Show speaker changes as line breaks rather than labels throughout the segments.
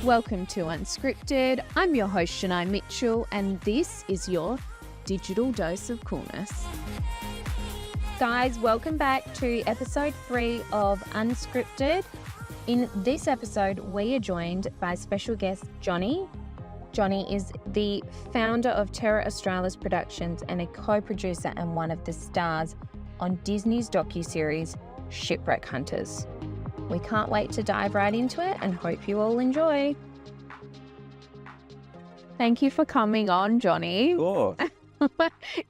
Welcome to Unscripted. I'm your host, Shinnai Mitchell, and this is your digital dose of coolness. Guys, welcome back to episode 3 of Unscripted. In this episode, we are joined by special guest Johnny. Johnny is the founder of Terra Australis Productions and a co-producer and one of the stars on Disney's docu-series Shipwreck Hunters. We can't wait to dive right into it and hope you all enjoy. Thank you for coming on, Johnny.
Sure.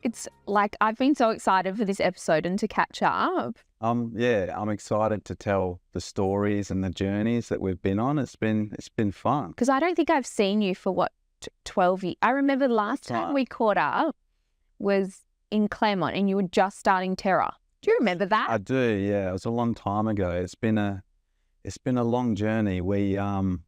It's like I've been so excited for this episode and to catch up.
I'm excited to tell the stories and the journeys that we've been on. It's been fun.
Because I don't think I've seen you for 12 years. I remember the last time we caught up was in Claremont and you were just starting Terra. Do you remember that?
I do, yeah. It was a long time ago. It's been a long journey. I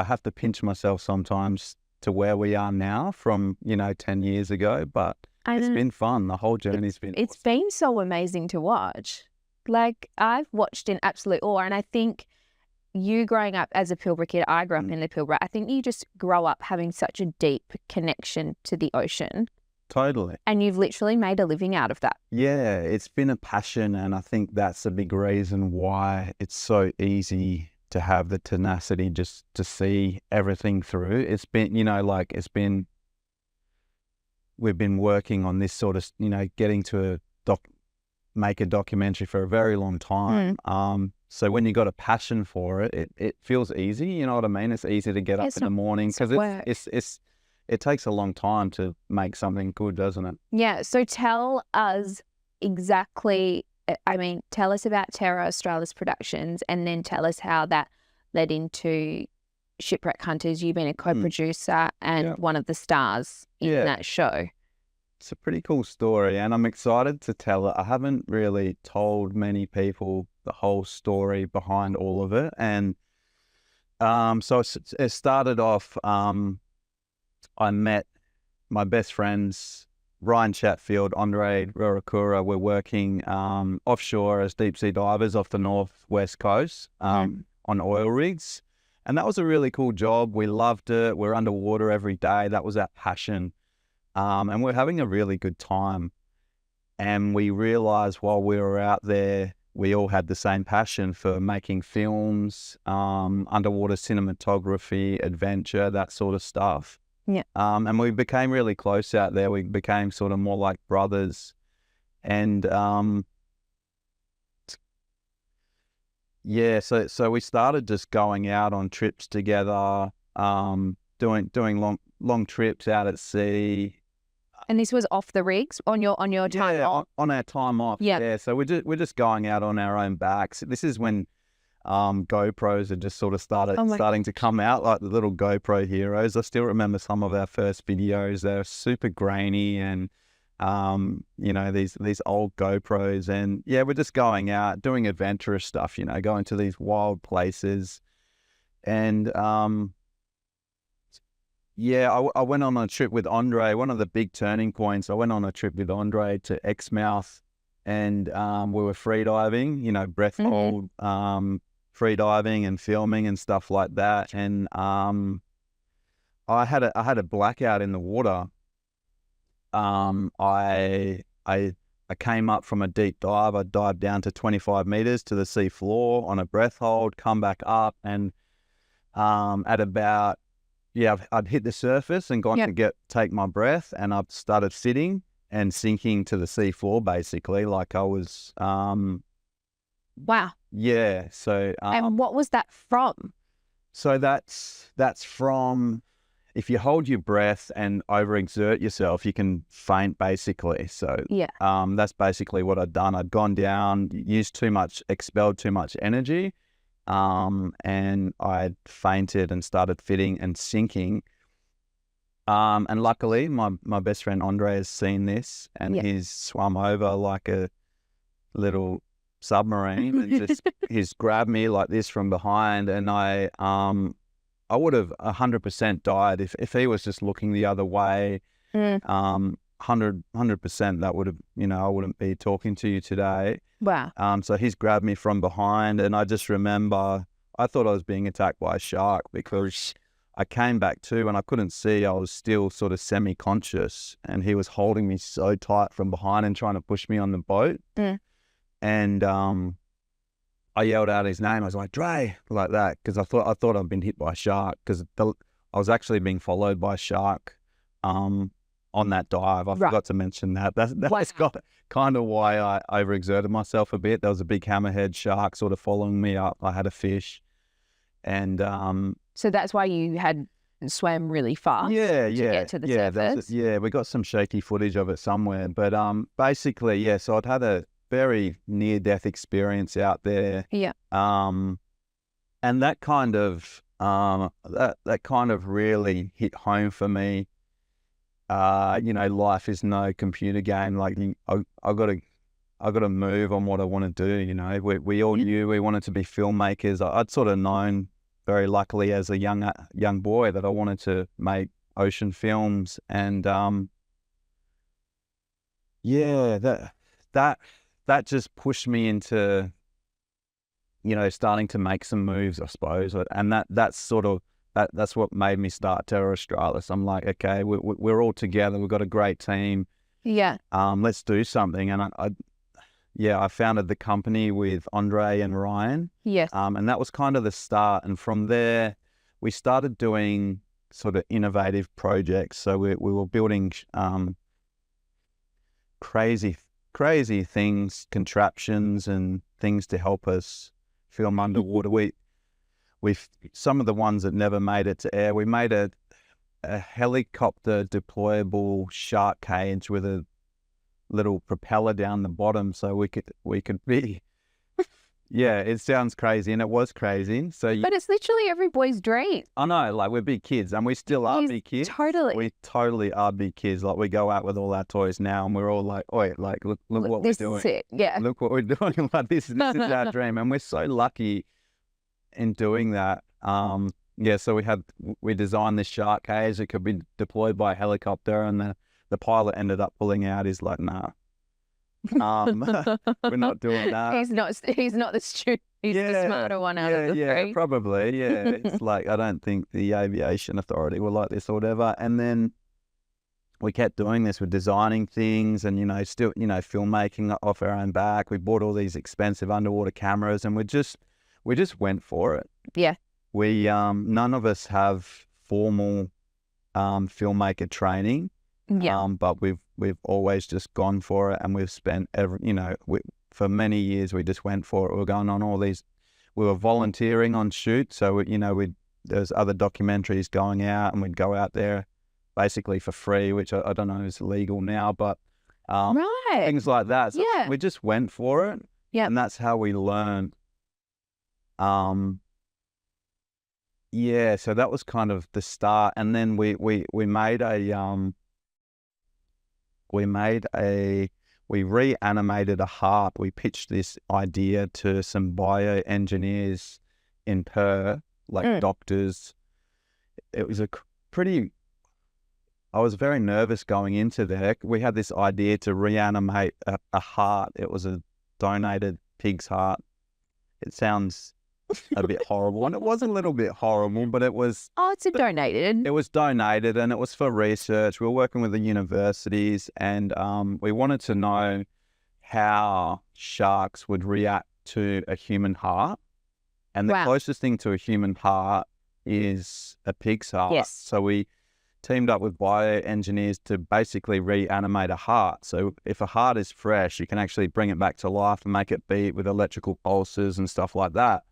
have to pinch myself sometimes to where we are now from, 10 years ago, but it's been fun. The whole journey's been
It's been so amazing to watch. Like, I've watched in absolute awe, and I think you growing up as a Pilbara kid, I grew up in the Pilbara, I think you just grow up having such a deep connection to the ocean.
Totally.
And you've literally made a living out of that.
Yeah, it's been a passion, and I think that's a big reason why it's so easy to have the tenacity just to see everything through. It's been, we've been working on this sort of, getting to make a documentary for a very long time. So when you got a passion for it, it feels easy. You know what I mean? It's easy to get up in the morning because it takes a long time to make something good, doesn't it?
Yeah. So tell us exactly, tell us about Terra Australis Productions and then tell us how that led into Shipwreck Hunters. You've been a co-producer and one of the stars in that show.
It's a pretty cool story and I'm excited to tell it. I haven't really told many people the whole story behind all of it. And so it started off, I met my best friends, Ryan Chatfield, Andre Rurakura. We're working offshore as deep sea divers off the northwest coast on oil rigs. And that was a really cool job. We loved it. We're underwater every day. That was our passion. And we're having a really good time. And we realized while we were out there, we all had the same passion for making films, underwater cinematography, adventure, that sort of stuff.
Yeah.
And we became really close out there. We became sort of more like brothers. And so we started just going out on trips together, doing long trips out at sea.
And this was off the rigs on your time off?
On our time off. Yeah. So we're just going out on our own backs. This is when GoPros had just sort of starting to come out, like the little GoPro heroes. I still remember some of our first videos. They're super grainy and these old GoPros, and we're just going out doing adventurous stuff, going to these wild places. And I went on a trip with Andre. One of the big turning points, I went on a trip with Andre to Exmouth, and we were free diving, breath hold, free diving and filming and stuff like that. And I had a blackout in the water. I came up from a deep dive. I dived down to 25 meters to the sea floor on a breath hold, come back up, and at about I'd hit the surface and gone to take my breath, and I started sitting and sinking to the sea floor, basically, like I was.
Wow.
Yeah. So.
And what was that from?
So that's from. If you hold your breath and overexert yourself, you can faint, basically. So that's basically what I'd done. I'd gone down, expelled too much energy, and I'd fainted and started fitting and sinking. And luckily, my best friend Andre has seen this, and he's swum over like a little submarine and he's grabbed me like this from behind, and I would have 100% died if he was just looking the other way. 100%, that would have, I wouldn't be talking to you today.
Wow.
So he's grabbed me from behind, and I just remember I thought I was being attacked by a shark because I came back to and I couldn't see. I was still sort of semi-conscious, and he was holding me so tight from behind and trying to push me on the boat. And I yelled out his name. I was like, Dre, like that, because I thought I'd been hit by a shark, because I was actually being followed by a shark on that dive. I forgot to mention that. That's kind of why I overexerted myself a bit. There was a big hammerhead shark sort of following me up. I had a fish. And
so that's why you had swam really fast to get to the surface?
We got some shaky footage of it somewhere. But basically, so I'd had a very near-death experience out there.
Yeah.
And that kind of that kind of really hit home for me. Life is no computer game. Like, I got to move on what I want to do. You know, we all knew we wanted to be filmmakers. I'd sort of known, very luckily, as a young boy, that I wanted to make ocean films. And that just pushed me into, starting to make some moves, I suppose. And that's what made me start Terra Australis. I'm like, okay, we're all together. We've got a great team.
Yeah.
Let's do something. And I founded the company with Andre and Ryan.
Yes.
And that was kind of the start. And from there, we started doing sort of innovative projects. So we were building crazy things, contraptions and things to help us film underwater. We've some of the ones that never made it to air. We made a helicopter deployable shark cage with a little propeller down the bottom, so we could be. Yeah, it sounds crazy, and it was crazy. But
it's literally every boy's dream.
I know, like, we're big kids, and we still are big kids.
Totally.
We totally are big kids. Like, we go out with all our toys now, and we're all like, "Oi, like, look what we're doing.
This is it. Yeah.
Look what we're doing. Like, this is our dream," and we're so lucky in doing that. So we designed this shark cage. It could be deployed by a helicopter, and the pilot ended up pulling out. He's like, "Nah, we're not doing that."
He's not the student. He's the smarter one out of the three.
Probably. Yeah, it's like, I don't think the aviation authority will like this or whatever. And then we kept doing this with designing things, and still filmmaking off our own back. We bought all these expensive underwater cameras, and we just went for it.
Yeah.
We none of us have formal filmmaker training.
Yeah.
But we've always just gone for it, and we've spent for many years we just went for it. We were going on all these. We were volunteering on shoots, so there's other documentaries going out, and we'd go out there basically for free, which I don't know is legal now, but things like that. So we just went for it.
Yeah.
And that's how we learned. So that was kind of the start, and then we reanimated a harp. We pitched this idea to some bioengineers in Perth, like doctors. It was I was very nervous going into there. We had this idea to reanimate a heart. It was a donated pig's heart. It sounds a bit horrible, and it was a little bit horrible, but it was...
Oh, it's donated.
It was donated, and it was for research. We were working with the universities, and we wanted to know how sharks would react to a human heart. And the closest thing to a human heart is a pig's heart.
Yes.
So we teamed up with bioengineers to basically reanimate a heart. So if a heart is fresh, you can actually bring it back to life and make it beat with electrical pulses and stuff like that.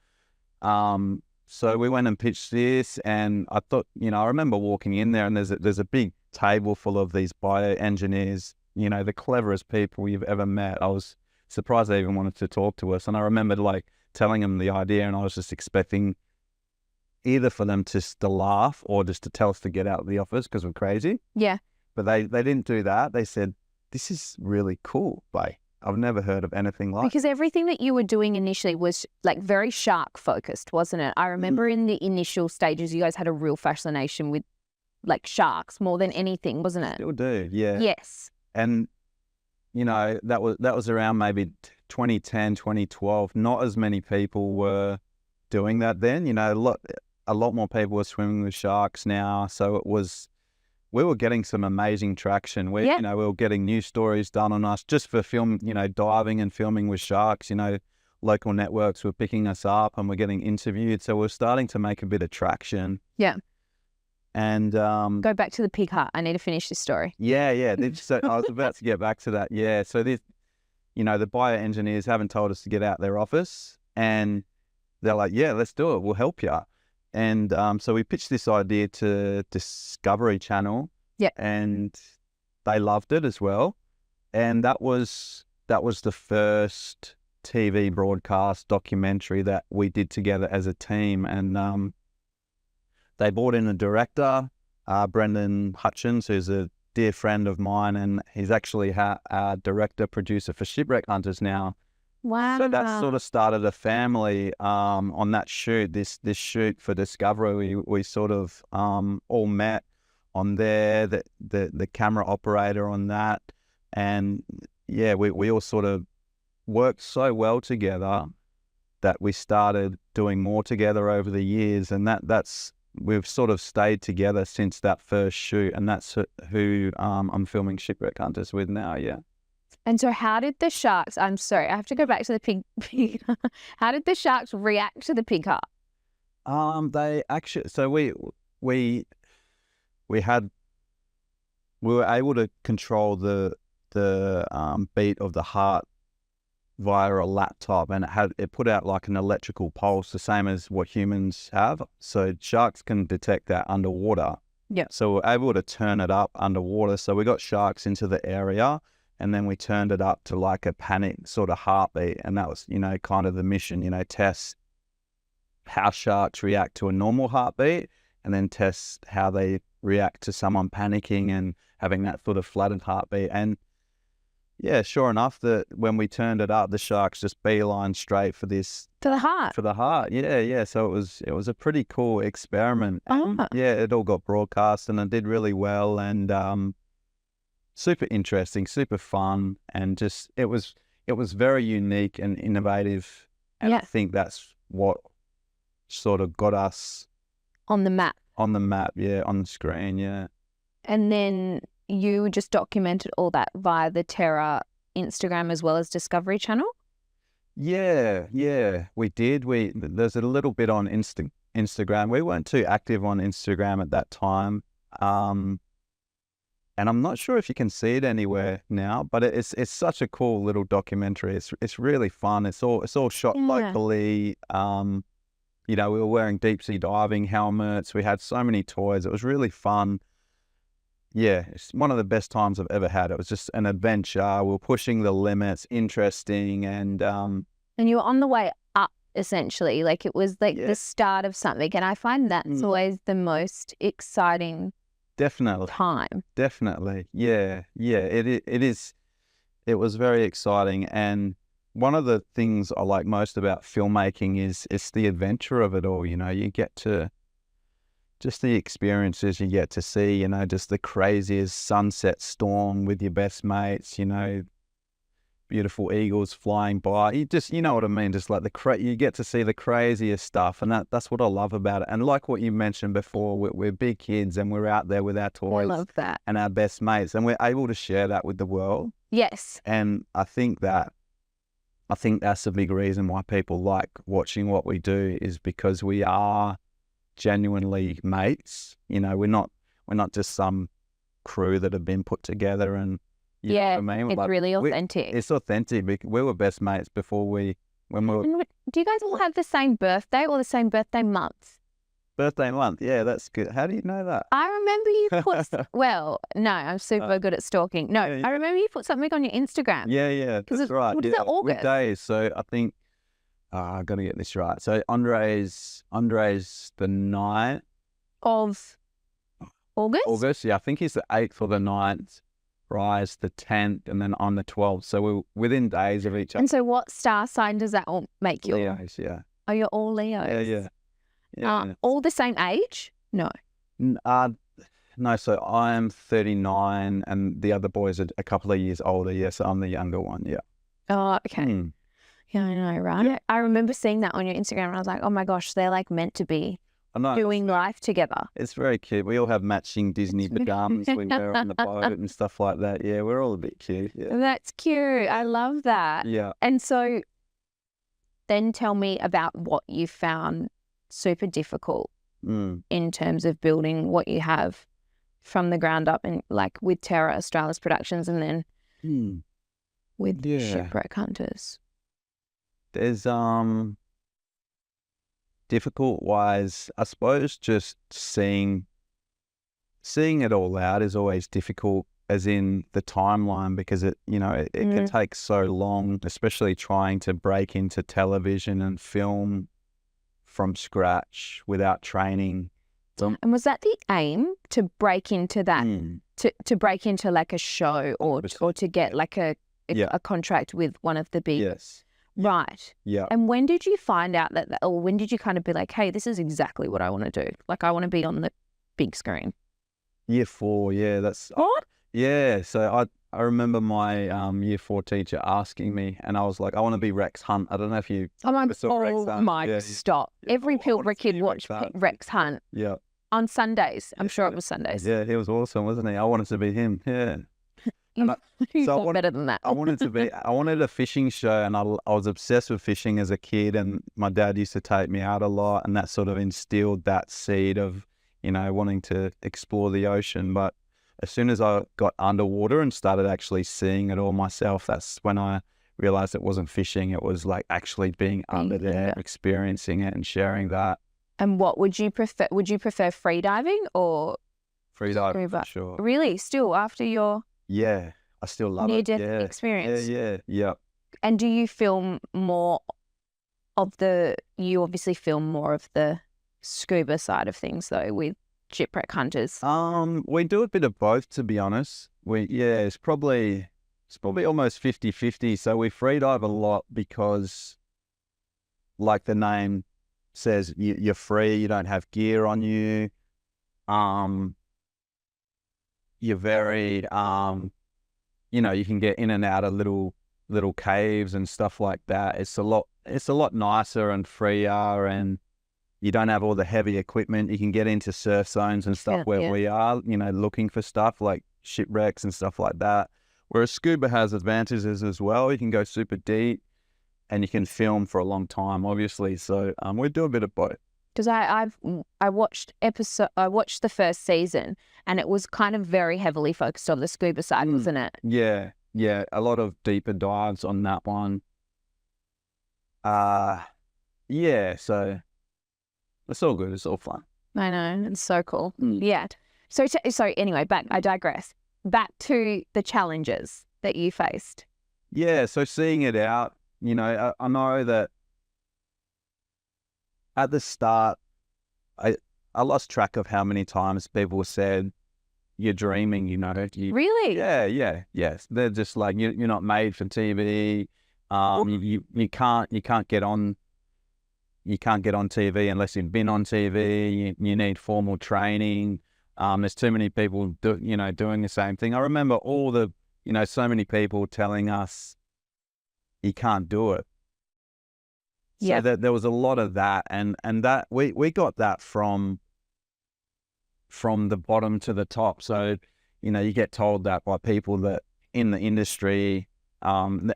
So we went and pitched this, and I thought, I remember walking in there, and there's a big table full of these bioengineers, the cleverest people you've ever met. I was surprised they even wanted to talk to us. And I remembered telling them the idea, and I was just expecting either for them just to laugh or just to tell us to get out of the office because we're crazy.
Yeah.
But they didn't do that. They said, "This is really cool, babe. I've never heard of anything like."
Because everything that you were doing initially was very shark focused, wasn't it? I remember in the initial stages, you guys had a real fascination with sharks more than anything, wasn't it?
Still do, yeah.
Yes.
And that was around maybe 2010, 2012. Not as many people were doing that then. You know, a lot more people were swimming with sharks now. So we were getting some amazing traction. We were getting news stories done on us just for film, diving and filming with sharks. Local networks were picking us up and we're getting interviewed. So we're starting to make a bit of traction.
Yeah.
And
go back to the pig hut. I need to finish this story.
Yeah. So I was about to get back to that. Yeah. So this, the bioengineers haven't told us to get out their office, and they're like, yeah, let's do it. We'll help you. And so we pitched this idea to Discovery Channel.
Yeah.
And they loved it as well. And that was the first TV broadcast documentary that we did together as a team. And they brought in a director, Brendan Hutchins, who's a dear friend of mine, and he's actually our director, producer for Shipwreck Hunters now.
Wow.
So that sort of started a family on that shoot, this shoot for Discovery. We sort of all met on there, the camera operator on that. And yeah, we all sort of worked so well together that we started doing more together over the years. And we've sort of stayed together since that first shoot, and that's who I'm filming Shipwreck Hunters with now, yeah.
And so how did the sharks, I'm sorry, I have to go back to the pig. How did the sharks react to the pig hut?
They actually, so we were able to control the beat of the heart via a laptop, and it put out like an electrical pulse, the same as what humans have. So sharks can detect that underwater.
Yeah.
So we're able to turn it up underwater. So we got sharks into the area, and then we turned it up to like a panic sort of heartbeat, and that was kind of the mission. Test how sharks react to a normal heartbeat, and then test how they react to someone panicking and having that sort of flooded heartbeat. And yeah, sure enough, that when we turned it up, the sharks just beeline straight for this.
For the heart?
For the heart, yeah. So it was a pretty cool experiment.
Oh.
Yeah, it all got broadcast and it did really well, and super interesting, super fun, and just it was very unique and innovative. And I think that's what sort of got us
on the map.
On the map, yeah, on the screen, yeah.
And then you just documented all that via the Terra Instagram as well as Discovery Channel?
Yeah, we did. There's a little bit on Instagram. We weren't too active on Instagram at that time. And I'm not sure if you can see it anywhere now, but it's such a cool little documentary. It's really fun. It's all shot locally. We were wearing deep sea diving helmets. We had so many toys. It was really fun. Yeah, it's one of the best times I've ever had. It was just an adventure. We were pushing the limits, interesting, and
you were on the way up, essentially. Like it was like the start of something. And I find that's always the most exciting time.
Definitely. Yeah. It is. It was very exciting. And one of the things I like most about filmmaking is the adventure of it all. You get to just the experiences you get to see, just the craziest sunset storm with your best mates, beautiful eagles flying by. You know what I mean? Just like you get to see the craziest stuff, and that's what I love about it. And like what you mentioned before, we're big kids and we're out there with our toys.
I love that.
And our best mates, and we're able to share that with the world.
Yes.
And I think that's a big reason why people like watching what we do, is because we are genuinely mates. We're not just some crew that have been put together, and you know what I mean?
It's really authentic.
It's authentic. We were best mates before when we were.
Do you guys all have the same birthday or the same birthday month?
Birthday month, yeah, that's good. How do you know that?
I remember you put. Well, no, I'm super good at stalking. No, I remember you put something on your Instagram.
Yeah, that's right.
What is it? August?
With days. So I think I got to get this right. So Andre's the 9th
of August.
August, yeah. I think he's the 8th or the 9th. Rise the 10th, and then on the 12th. So we're within days of each other.
And so what star sign does that all make you?
Leos, yeah.
Oh, you're all Leos.
Yeah.
All the same age? No.
No, so I'm 39 and the other boys are a couple of years older. Yes, I'm the younger one, yeah.
Oh, okay. Yeah, I know, right?
Yeah.
I remember seeing that on your Instagram and I was like, oh my gosh, they're like meant to be
I know.
doing life together.
It's very cute. We all have matching Disney pajamas we wear on the boat and stuff like that. Yeah, we're all a bit cute. Yeah.
That's cute. I love that.
Yeah.
And so then tell me about what you found super difficult in terms of building what you have from the ground up, and like with Terra Australis Productions and then with Shipwreck Hunters.
There's difficult wise, I suppose just seeing it all out is always difficult, as in the timeline, because it can take so long, especially trying to break into television and film from scratch without training.
And was that the aim, to break into that, to break into like a show or to get like a contract with one of the big?
Yes.
Right.
Yeah.
And when did you find out that, or when did you kind of be like, hey, this is exactly what I want to do? Like, I want to be on the big screen.
Year 4, yeah.
What?
Yeah. So I remember my year 4 teacher asking me, and I was like, I want to be Rex Hunt. I don't know if you saw Rex Hunt.
Stop.
Yeah.
Every Pilbara kid watched Rex Hunt.
Yeah.
On Sundays. I'm sure it was Sundays.
Yeah, he was awesome, wasn't he? I wanted to be him. Yeah.
You thought better than that.
I wanted a fishing show, and I was obsessed with fishing as a kid, and my dad used to take me out a lot, and that sort of instilled that seed of, wanting to explore the ocean. But as soon as I got underwater and started actually seeing it all myself, that's when I realized it wasn't fishing. It was like actually being under there, experiencing it and sharing that.
And what would you prefer? Would you prefer free diving or
free diving? For sure.
Really? Still after your
I still love
near-death experience?
Yeah.
And do you film more of you obviously film more of the scuba side of things though with Shipwreck Hunters?
We do a bit of both, to be honest. It's probably almost 50-50. So we free dive a lot because, like the name says, you're free, you don't have gear on you. You're very you can get in and out of little caves and stuff like that. It's a lot nicer and freer, and you don't have all the heavy equipment. You can get into surf zones and stuff where we are, looking for stuff like shipwrecks and stuff like that. Whereas scuba has advantages as well. You can go super deep and you can film for a long time, obviously. So we do a bit of both.
Because I watched the first season, and it was kind of very heavily focused on the scuba side, wasn't it?
Yeah, a lot of deeper dives on that one. So it's all good. It's all fun.
I know, it's so cool. Yeah. So anyway, I digress. Back to the challenges that you faced.
Yeah. So seeing it out, I know that at the start, I lost track of how many times people said, you're dreaming,
Really?
Yeah. Yes. They're just like, you're not made for TV. You can't get on TV unless you've been on TV. You need formal training. There's too many people doing the same thing. I remember so many people telling us you can't do it. So there was a lot of that, and that we got that from the bottom to the top. So, you get told that by people that in the industry, and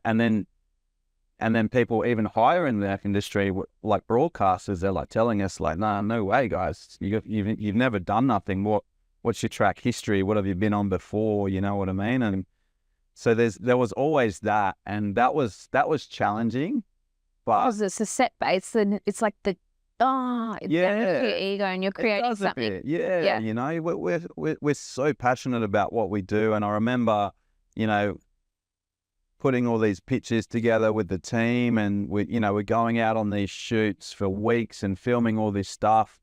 then people even higher in that industry, like broadcasters, they're like telling us like, nah, no way, guys, you've never done nothing. What's your track history? What have you been on before? You know what I mean? And so there was always that, and that was challenging. But
it's a setback. It's like your ego, and you're creating something.
Yeah. We're so passionate about what we do, and I remember, putting all these pictures together with the team, and we're going out on these shoots for weeks and filming all this stuff,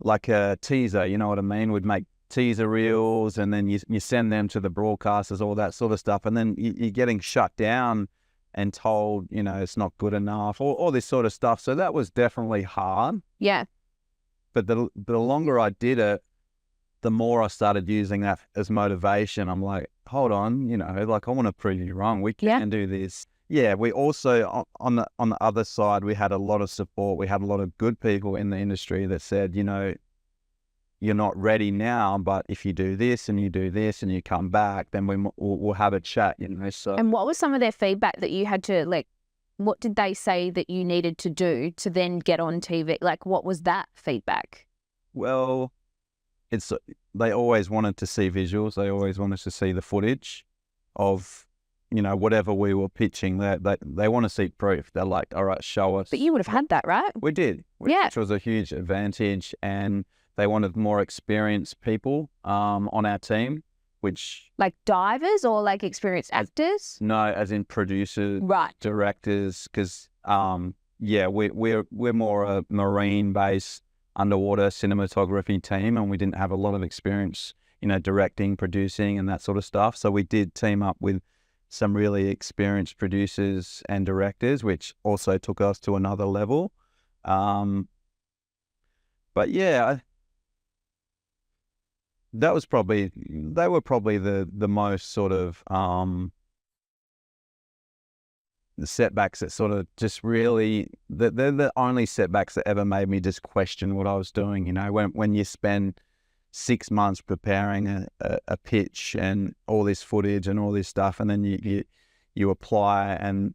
like a teaser, you know what I mean? We'd make teaser reels, and then you send them to the broadcasters, all that sort of stuff, and then you're getting shut down and told, it's not good enough, or all this sort of stuff. So that was definitely hard.
Yeah.
But the longer I did it, the more I started using that as motivation. I'm like, hold on, like, I want to prove you wrong. We can do this. yeah, we also on the other side, we had a lot of support. We had a lot of good people in the industry that said, you're not ready now, but if you do this and you do this and you come back, then we'll have a chat, So
And what was some of their feedback that you had to, like, what did they say that you needed to do to then get on TV? Like, what was that feedback?
well, they always wanted to see visuals. They always wanted to see the footage of, whatever we were pitching. They want to see proof. They're like, all right, show us.
But you would have had that, right?
We did,
Yeah.
which was a huge advantage. And they wanted more experienced people on our team, which...
Like divers or like experienced actors?
No, as in producers,
Right.
directors, because, we're more a marine-based underwater cinematography team, and we didn't have a lot of experience, directing, producing, and that sort of stuff. So we did team up with some really experienced producers and directors, which also took us to another level. But yeah, they were probably the most sort of the setbacks that sort of just really, they're the only setbacks that ever made me just question what I was doing. When you spend 6 months preparing a pitch and all this footage and all this stuff, and then you apply and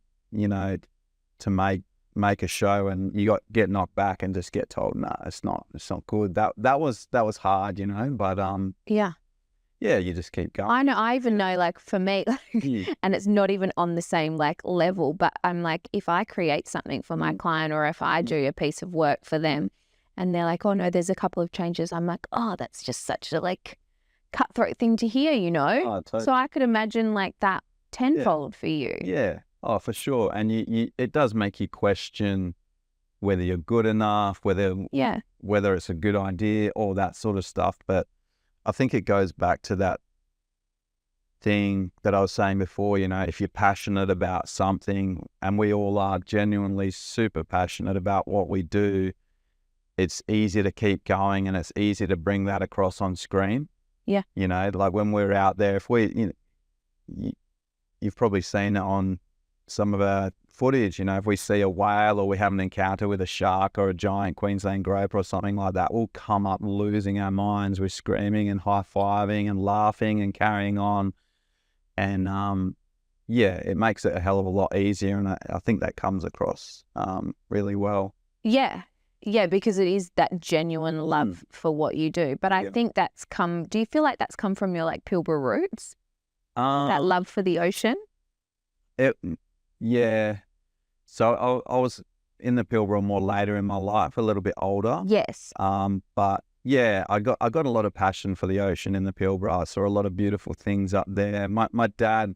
to make a show, and you get knocked back and just get told, no, it's not good. That was hard, but yeah, you just keep going.
I know. I even know, like, for me, and it's not even on the same like level, but I'm like, if I create something for my client, or if I do a piece of work for them and they're like, oh no, there's a couple of changes, I'm like, oh, that's just such a like cutthroat thing to hear,
Oh, totally.
So I could imagine like that tenfold for you.
Yeah. Oh, for sure. And it does make you question whether you're good enough, whether it's a good idea, all that sort of stuff. But I think it goes back to that thing that I was saying before, if you're passionate about something, and we all are genuinely super passionate about what we do, it's easy to keep going, and it's easy to bring that across on screen.
Yeah.
Like when we're out there, if you've probably seen it on some of our footage, if we see a whale or we have an encounter with a shark or a giant Queensland groper or something like that, we'll come up losing our minds. We're screaming and high-fiving and laughing and carrying on. And it makes it a hell of a lot easier, and I think that comes across really well.
Yeah, because it is that genuine love for what you do. But I think do you feel like that's come from your like Pilbara roots? That love for the ocean?
Yeah. So I was in the Pilbara more later in my life, a little bit older.
Yes.
But yeah, I got a lot of passion for the ocean in the Pilbara. I saw a lot of beautiful things up there. My dad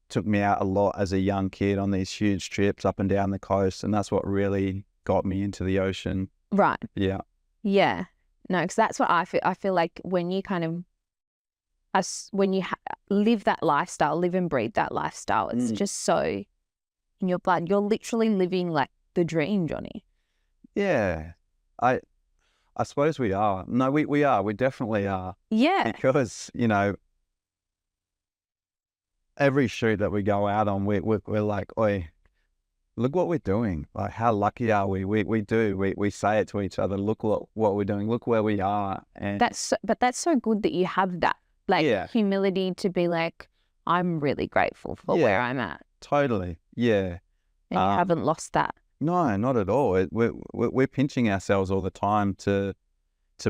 took me out a lot as a young kid on these huge trips up and down the coast, and that's what really got me into the ocean.
Right.
Yeah.
Yeah. No, because that's what I feel. I feel like when you kind of live that lifestyle, live and breathe that lifestyle, it's just so in your blood. You're literally living like the dream, Johnny.
Yeah, I suppose we are. No, we are. We definitely are.
Yeah.
Because every shoot that we go out on, we're like, oi, look what we're doing. Like, how lucky are we? We say it to each other. Look what we're doing. Look where we are. And
but that's so good that you have that. Like humility to be like, I'm really grateful for where I'm at.
Totally. Yeah.
And you haven't lost that.
No, not at all. We're pinching ourselves all the time to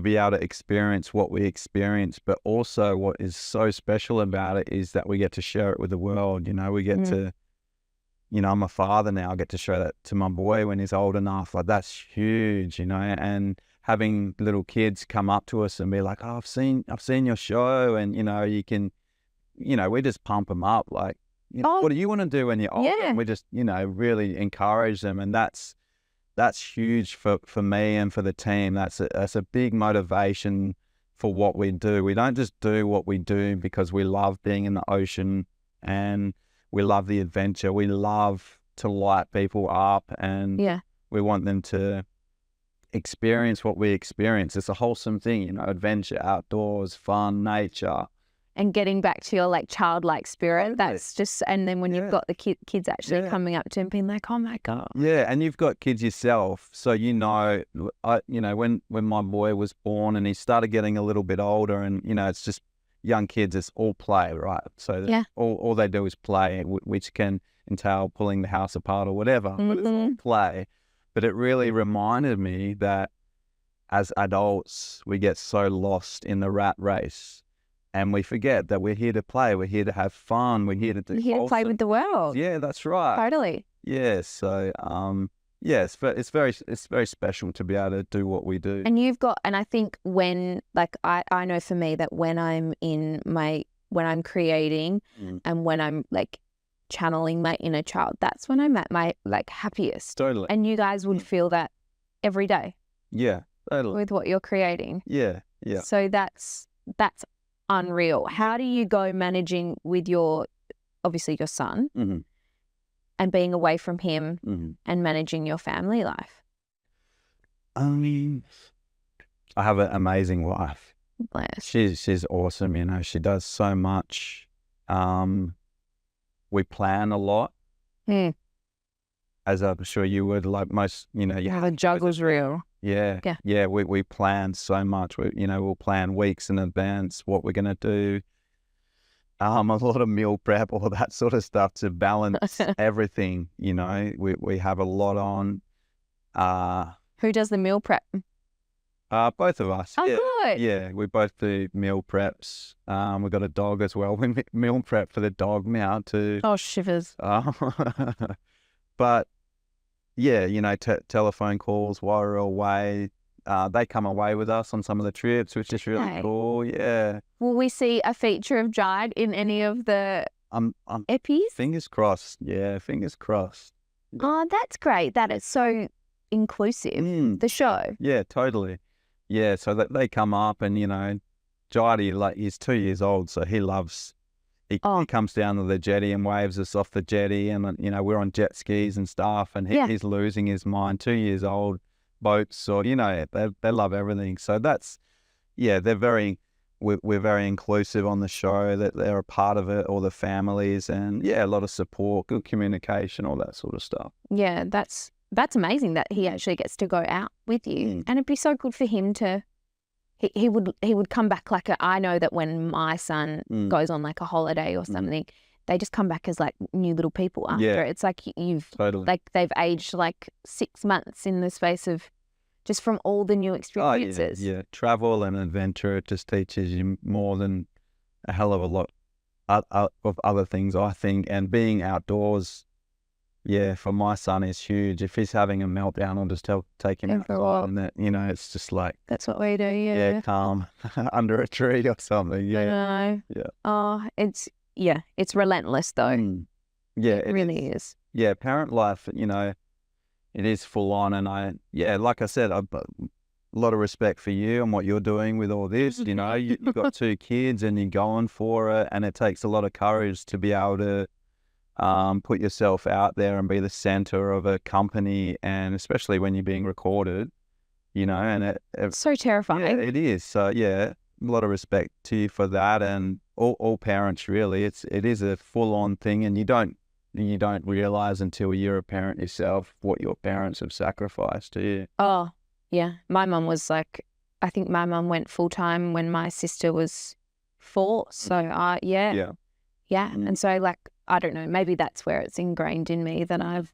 be able to experience what we experience, but also what is so special about it is that we get to share it with the world. We get to, I'm a father now. I get to show that to my boy when he's old enough. Like, that's huge, and having little kids come up to us and be like, oh, I've seen your show, and you can, we just pump them up like, what do you want to do when you're older?
Yeah.
And we just, really encourage them, and that's huge for me and for the team. That's a big motivation for what we do. We don't just do what we do because we love being in the ocean and we love the adventure. We love to light people up, and we want them to experience what we experience. It's a wholesome thing, adventure, outdoors, fun, nature.
and getting back to your like childlike spirit. That's just, and then when you've got the kids actually coming up to him being like, oh my God.
Yeah. And you've got kids yourself. So, when my boy was born and he started getting a little bit older and, it's just young kids, it's all play, right? So all they do is play, which can entail pulling the house apart or whatever, but it's all play. But it really reminded me that as adults, we get so lost in the rat race and we forget that we're here to play. We're here to have fun. We're here to do
You're here to play with the world.
Yeah, that's right.
Totally.
Yeah. So, it's very special to be able to do what we do.
And and I think when, like, I know for me that when I'm when I'm creating and when I'm like channeling my inner child, that's when I'm at my like happiest.
Totally.
And you guys would feel that every day.
Yeah, totally.
With what you're creating.
Yeah, yeah.
So that's unreal. How do you go managing with obviously your son and being away from him and managing your family life?
I have an amazing wife.
Bless.
She's awesome. She does so much. We plan a lot. As I'm sure you would, like most, you have
the juggle's real.
Yeah. Yeah. We plan so much. We'll plan weeks in advance what we're going to do. A lot of meal prep, all that sort of stuff to balance everything. We have a lot on.
Who does the meal prep?
Both of us.
Oh, good.
Yeah, we both do meal preps. We've got a dog as well. We meal prep for the dog now too.
Oh, shivers.
But yeah, telephone calls while we're away. They come away with us on some of the trips, which is really cool. Yeah.
Will we see a feature of Jide in any of the epis?
Fingers crossed. Yeah, fingers crossed.
Oh, that's great. That is so inclusive, the show.
Yeah, totally. Yeah, so that they come up and, Jide, like, he's 2 years old, so he loves... He comes down to the jetty and waves us off the jetty and, we're on jet skis and stuff and he's losing his mind. 2 years old, boats or, they love everything. So that's, we're very inclusive on the show, that they're a part of it, all the families and, a lot of support, good communication, all that sort of stuff.
Yeah, that's amazing that he actually gets to go out with you. And it'd be so good for him to... He would come back I know that when my son goes on like a holiday or something, they just come back as like new little people after.
Yeah.
It's like
totally.
like they've aged like 6 months in the space of just from all the new experiences.
Yeah. Travel and adventure, it just teaches you more than a hell of a lot of other things, I think. And being outdoors, for my son is huge. If he's having a meltdown, I'll just take him outside and that, it's just like...
That's what we do,
Yeah, calm under a tree or something,
I know.
Yeah.
Oh, it's relentless though.
Yeah.
It really is.
Yeah, parent life, it is full on and like I said, I've got a lot of respect for you and what you're doing with all this, you've got 2 kids and you're going for it and it takes a lot of courage to be able to put yourself out there and be the center of a company, and especially when you're being recorded, and
it's so terrifying.
Yeah, it is. So a lot of respect to you for that, and all parents really. It is a full on thing, and you don't realize until you're a parent yourself what your parents have sacrificed to you.
Oh yeah, my mum was like, I think my mum went full time when my sister was 4. So yeah. And so like, I don't know, maybe that's where it's ingrained in me that I've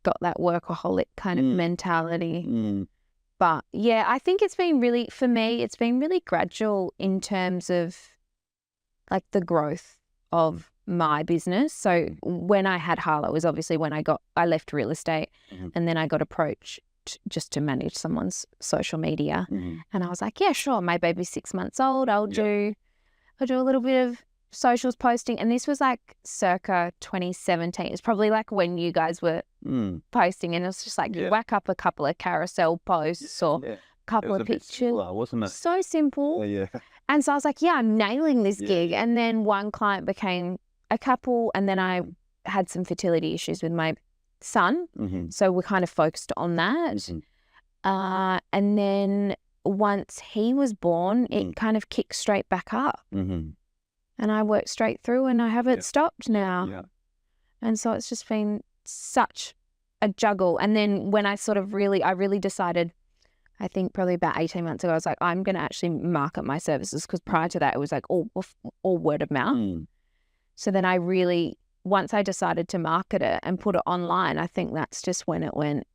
got that workaholic kind of mentality. But yeah, I think it's been really, for me, it's been really gradual in terms of like the growth of my business. So when I had Harlow was obviously when I left real estate and then I got approached just to manage someone's social media. And I was like, yeah, sure. My baby's 6 months old. I'll do a little bit of socials posting, and this was like circa 2017. It's probably like when you guys were posting, and it was just like you whack up a couple of carousel posts or a couple of pictures.
Simpler, wasn't it?
So simple.
Yeah.
And so I was like, I'm nailing this gig. And then one client became a couple, and then I had some fertility issues with my son. So we kind of focused on that. And then once he was born, it kind of kicked straight back up. and I work straight through, and I haven't stopped now.
Yeah.
And so it's just been such a juggle. And then when I really decided, I think probably about 18 months ago, I was like, I'm going to actually market my services, because prior to that, it was like all word of mouth. So then once I decided to market it and put it online, I think that's just when it went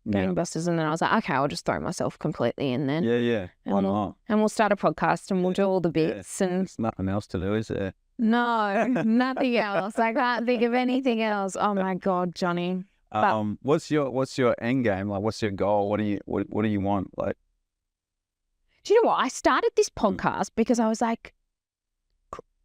gangbusters. And then I was like, okay, I'll just throw myself completely in then.
Yeah. Why not?
And we'll start a podcast and we'll do all the bits. And
there's nothing else to do, is there?
No, nothing else. I can't think of anything else. Oh my God, Johnny.
What's your end game? Like, what's your goal? What do you want? Like,
do you know what? I started this podcast because I was like,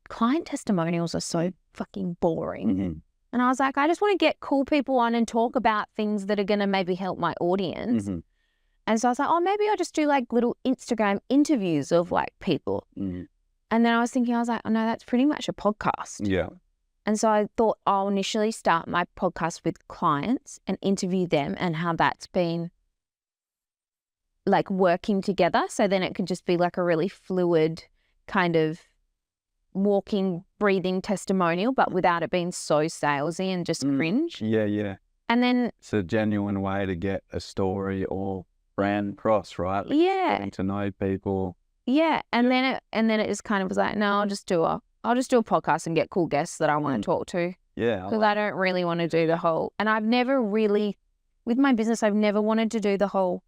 client testimonials are so fucking boring. And I was like, I just want to get cool people on and talk about things that are going to maybe help my audience. And so I was like, oh, maybe I'll just do like little Instagram interviews of like people. And then I was thinking, oh no, that's pretty much a podcast.
Yeah.
And so I thought I'll initially start my podcast with clients and interview them, and how that's been like working together. So then it could just be like a really fluid kind of walking, breathing testimonial, but without it being so salesy and just cringe.
Yeah.
And then
it's a genuine way to get a story or brand across, right? Like, getting to know people.
Yeah. And then it just kind of was like, no, I'll just do a podcast and get cool guests that I want to talk to.
Yeah.
Because I don't really want to do the whole, and I've never really, with my business, I've never wanted to do the whole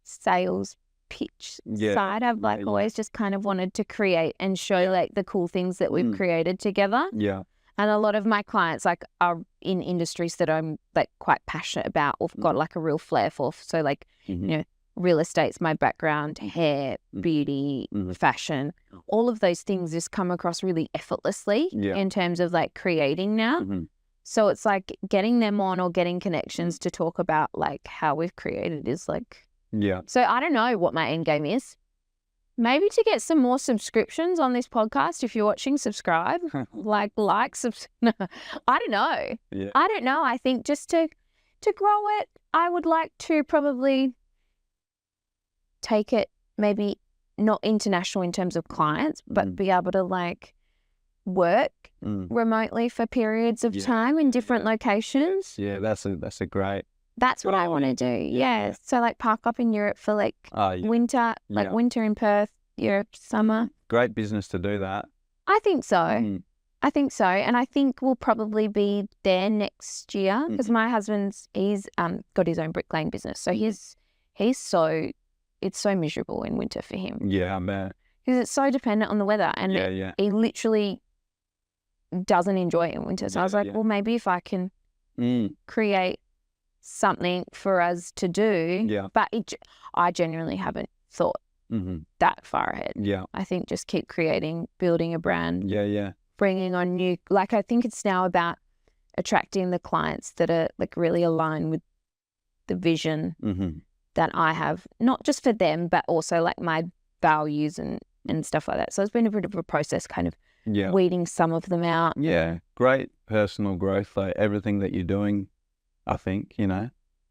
sales pitch side. I've always just kind of wanted to create and show like the cool things that we've created together.
Yeah.
And a lot of my clients like are in industries that I'm like quite passionate about, or got like a real flair for. So like, you know, real estate's my background, hair, beauty, fashion, all of those things just come across really effortlessly in terms of like creating now. So it's like getting them on or getting connections to talk about like how we've created is like, so I don't know what my end game is. Maybe to get some more subscriptions on this podcast. If you're watching, subscribe, I don't know.
Yeah.
I don't know. I think just to grow it, I would like to probably take it maybe not international in terms of clients, but be able to like work remotely for periods of time in different locations.
Yeah, that's a great.
That's what I want to do. Yeah. So like park up in Europe for like winter, like winter in Perth, Europe, summer.
Great business to do that.
I think so. I think so. And I think we'll probably be there next year, because my he's got his own bricklaying business. So it's so miserable in winter for him.
Yeah, I bet.
Because it's so dependent on the weather, and he literally doesn't enjoy it in winter. So I was like, well, maybe if I can create something for us to do. But I genuinely haven't thought that far ahead. I think just keep creating, building a brand. Bringing on new, like I think it's now about attracting the clients that are like really aligned with the vision that I have, not just for them, but also like my values and stuff like that. So it's been a bit of a process kind of weeding some of them out.
Yeah, great personal growth, like everything that you're doing, I think, you know.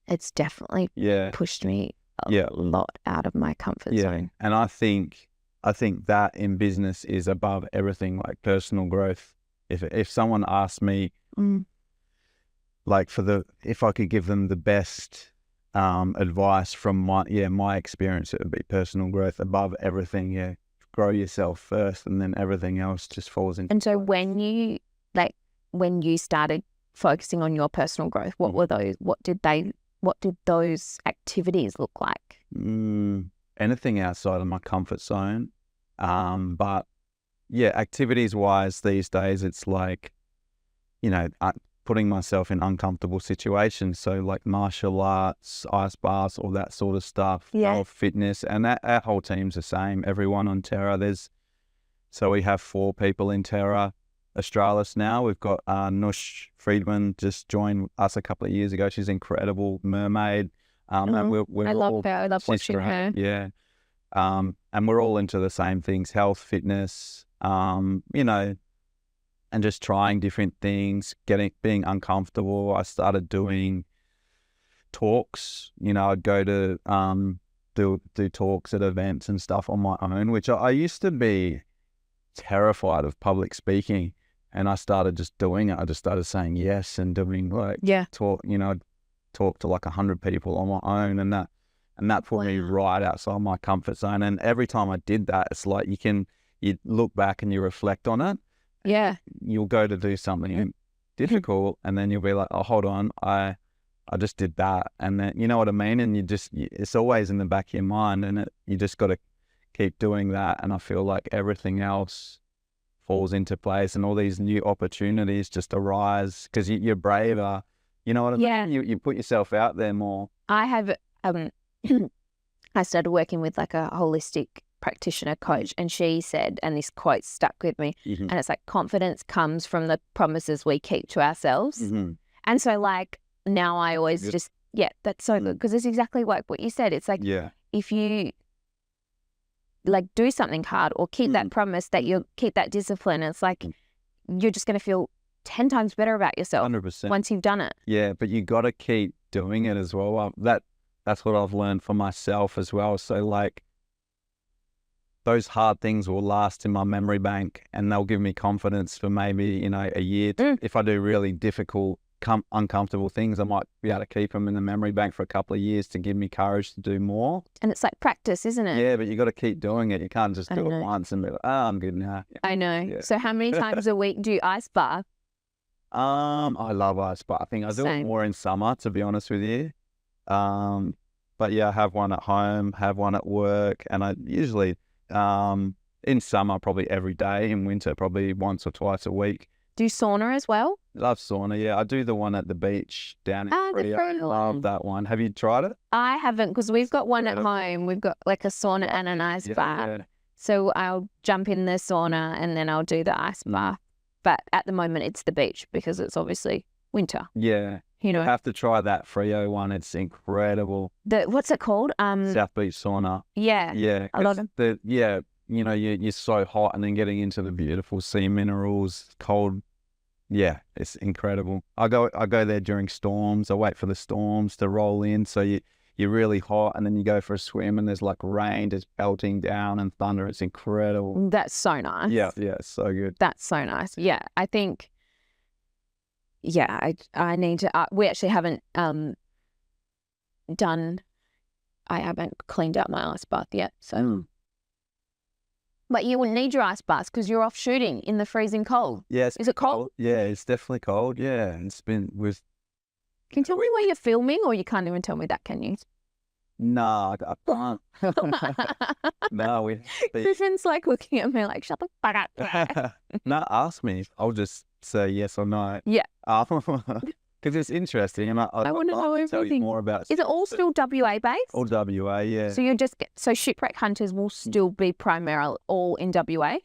It's definitely pushed me a lot out of my comfort zone.
And I think that in business is above everything, like personal growth. If someone asked me, like if I could give them the best advice from my experience, it would be personal growth above everything. Grow yourself first, and then everything else just falls into.
And so when you started focusing on your personal growth, what were those? What did those activities look like?
Anything outside of my comfort zone, but activities wise these days, it's like, you know, putting myself in uncomfortable situations. So like martial arts, ice baths, all that sort of stuff, fitness, and our whole team's the same. Everyone on Terra, so we have 4 people in Terra Australis now. We've got Nush Friedman just joined us a couple of years ago. She's incredible, mermaid. And I love her. I love watching her. Yeah. And we're all into the same things, health, fitness, you know, and just trying different things, being uncomfortable. I started doing talks, you know, I'd go to do talks at events and stuff on my own, which I used to be terrified of public speaking, and I started just doing it. I just started saying yes and doing talk to like 100 people on my own, and that put me right outside my comfort zone. And every time I did that, it's like you look back and you reflect on it.
Yeah.
You'll go to do something difficult, and then you'll be like, oh, hold on, I just did that. And then, you know what I mean? And it's always in the back of your mind, and you just got to keep doing that. And I feel like everything else falls into place, and all these new opportunities just arise because you're braver. You know what I mean? You put yourself out there more.
I have, I started working with like a holistic practitioner coach, and she said, and this quote stuck with me, and it's like, confidence comes from the promises we keep to ourselves. And so like now I always that's so good, because it's exactly like what you said. It's like, if you like do something hard or keep that promise, that you'll keep that discipline, it's like you're just going to feel 10 times better about yourself
100%.
once you've done it.
Yeah, but you got to keep doing it as well. That's what I've learned for myself as well. So like those hard things will last in my memory bank, and they'll give me confidence for maybe, a year. If I do really difficult, uncomfortable things, I might be able to keep them in the memory bank for a couple of years to give me courage to do more.
And it's like practice, isn't it?
Yeah, but you got to keep doing it. You can't just do it once and be like, oh, I'm good now.
I know.
Yeah.
So how many times a week do you ice bath?
I love ice bath. I think I do it more in summer, to be honest with you. But yeah, I have one at home, have one at work, and I usually in summer probably every day, in winter probably once or twice a week.
Do sauna as well?
Love sauna, yeah. I do the one at the beach down in Korea. I love that one. Have you tried it?
I haven't, because we've got one at home. We've got like a sauna and an ice bath. Yeah. So I'll jump in the sauna and then I'll do the ice bath. But at the moment it's the beach because it's obviously winter.
Yeah. You have to try that Frio one. It's incredible.
What's it called?
South Beach sauna.
Yeah.
Yeah.
I love it.
You're so hot, and then getting into the beautiful sea minerals, cold. Yeah, it's incredible. I go there during storms. I wait for the storms to roll in, so you're really hot, and then you go for a swim, and there's like rain just pelting down and thunder. It's incredible.
That's so nice.
Yeah, it's so good.
That's so nice. Yeah, I think. Yeah, I need to. We actually haven't I haven't cleaned up my ice bath yet, so. But you wouldn't need your ice bath because you're off shooting in the freezing cold.
Yes.
Is it cold?
Yeah, it's definitely cold. Yeah, it's been with.
Can you tell me where you're filming, or you can't even tell me that, can you?
No, I can't. No,
Griffin's like looking at me like, shut the fuck up.
No, ask me. I'll just say yes or no.
Yeah.
Because it's interesting, and I
want to know everything.
Tell you more about.
Is it all still WA based?
All WA, yeah.
So shipwreck hunters will still be primarily all in WA.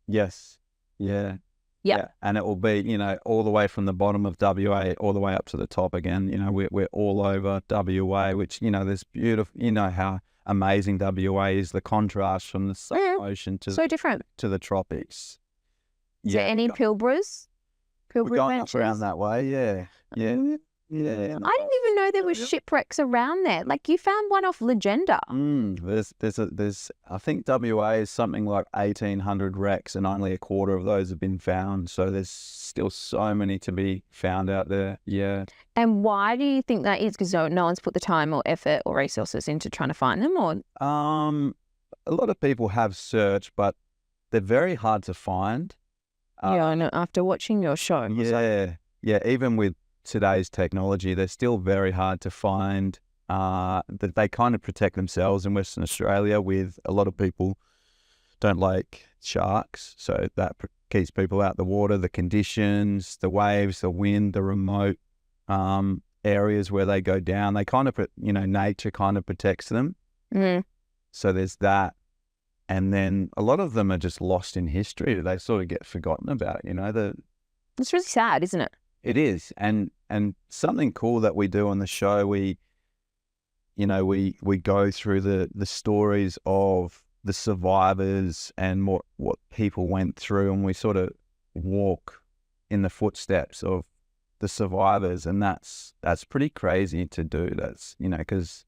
Yes. Yeah.
Yep.
Yeah. And it will be, all the way from the bottom of WA all the way up to the top again. We're all over WA, which there's beautiful. How amazing WA is. The contrast from the Southern Ocean to
so different
to the tropics.
Is there any Pilbras?
We're going up around that way, yeah.
I didn't even know there were shipwrecks around there. Like you found one off Legenda.
There's I think WA is something like 1,800 wrecks, and only a quarter of those have been found. So there's still so many to be found out there. Yeah.
And why do you think that is? Because no one's put the time or effort or resources into trying to find them, or?
A lot of people have searched, but they're very hard to find.
I know. After watching your show.
Yeah. Even with today's technology, they're still very hard to find. That they kind of protect themselves in Western Australia. With a lot of people don't like sharks, so that keeps people out the water. The conditions, the waves, the wind, the remote areas where they go down, they kind of nature kind of protects them. So there's that. And then a lot of them are just lost in history. They sort of get forgotten about,
It's really sad, isn't it?
It is. And something cool that we do on the show, we go through the stories of the survivors and what people went through, and we sort of walk in the footsteps of the survivors, and that's pretty crazy to do. That's, because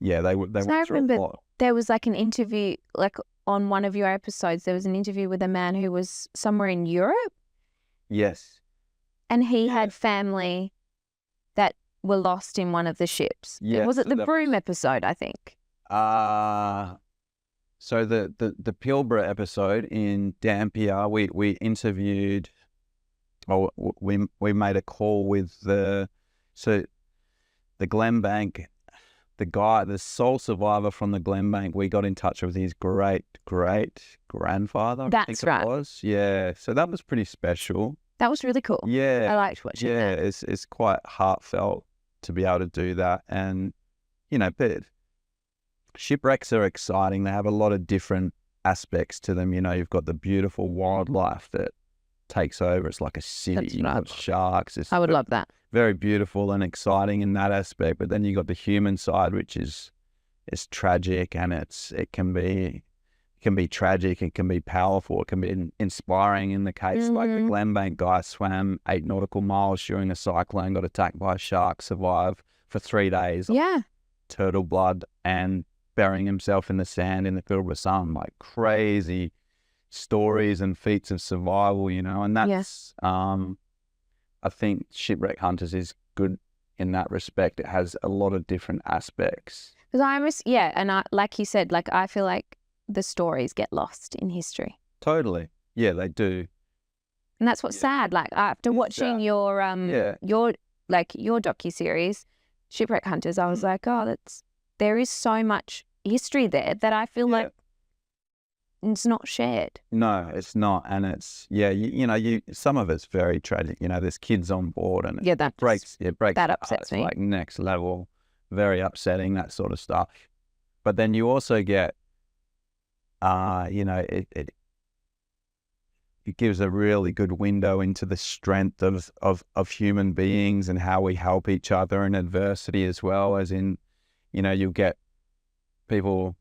they went through a lot.
There was like an interview, like on one of your episodes, there was an interview with a man who was somewhere in Europe.
Yes.
And he had family that were lost in one of the ships.
Yes,
Was it
so
the Broom episode, I think?
So the Pilbara episode in Dampier, we interviewed, we made a call with the Glenbank, the sole survivor from the Glenbank. We got in touch with his great grandfather.
That's right.
It was. Yeah. So that was pretty special.
That was really cool.
Yeah.
I liked watching that.
Yeah, it's quite heartfelt to be able to do that. And, you know, but shipwrecks are exciting. They have a lot of different aspects to them. You know, you've got the beautiful wildlife that takes over. It's like a city. You've got sharks.
I would love that.
Very beautiful and exciting in that aspect. But then you got the human side, which is tragic, and it can be tragic, it can be powerful, it can be inspiring. In the case like the Glenbank guy swam 8 nautical miles during a cyclone, got attacked by a shark, survived for 3 days.
Yeah.
Turtle blood and burying himself in the sand in the Pilbara sun. Like crazy stories and feats of survival, you know. And that's I think Shipwreck Hunters is good in that respect. It has a lot of different aspects.
Because and I, like you said, like I feel like the stories get lost in history.
Totally. Yeah, they do.
And that's what's sad. Like after watching your docu-series, Shipwreck Hunters, I was like, there is so much history there that I feel like it's not shared. No,
it's not. And it's, you know, some of it's very tragic. You know, there's kids on board and it breaks
that upsets me.
Like next level, very upsetting, that sort of stuff. But then you also get, you know, it gives a really good window into the strength of human beings and how we help each other in adversity as well. As in, you know, you'll get people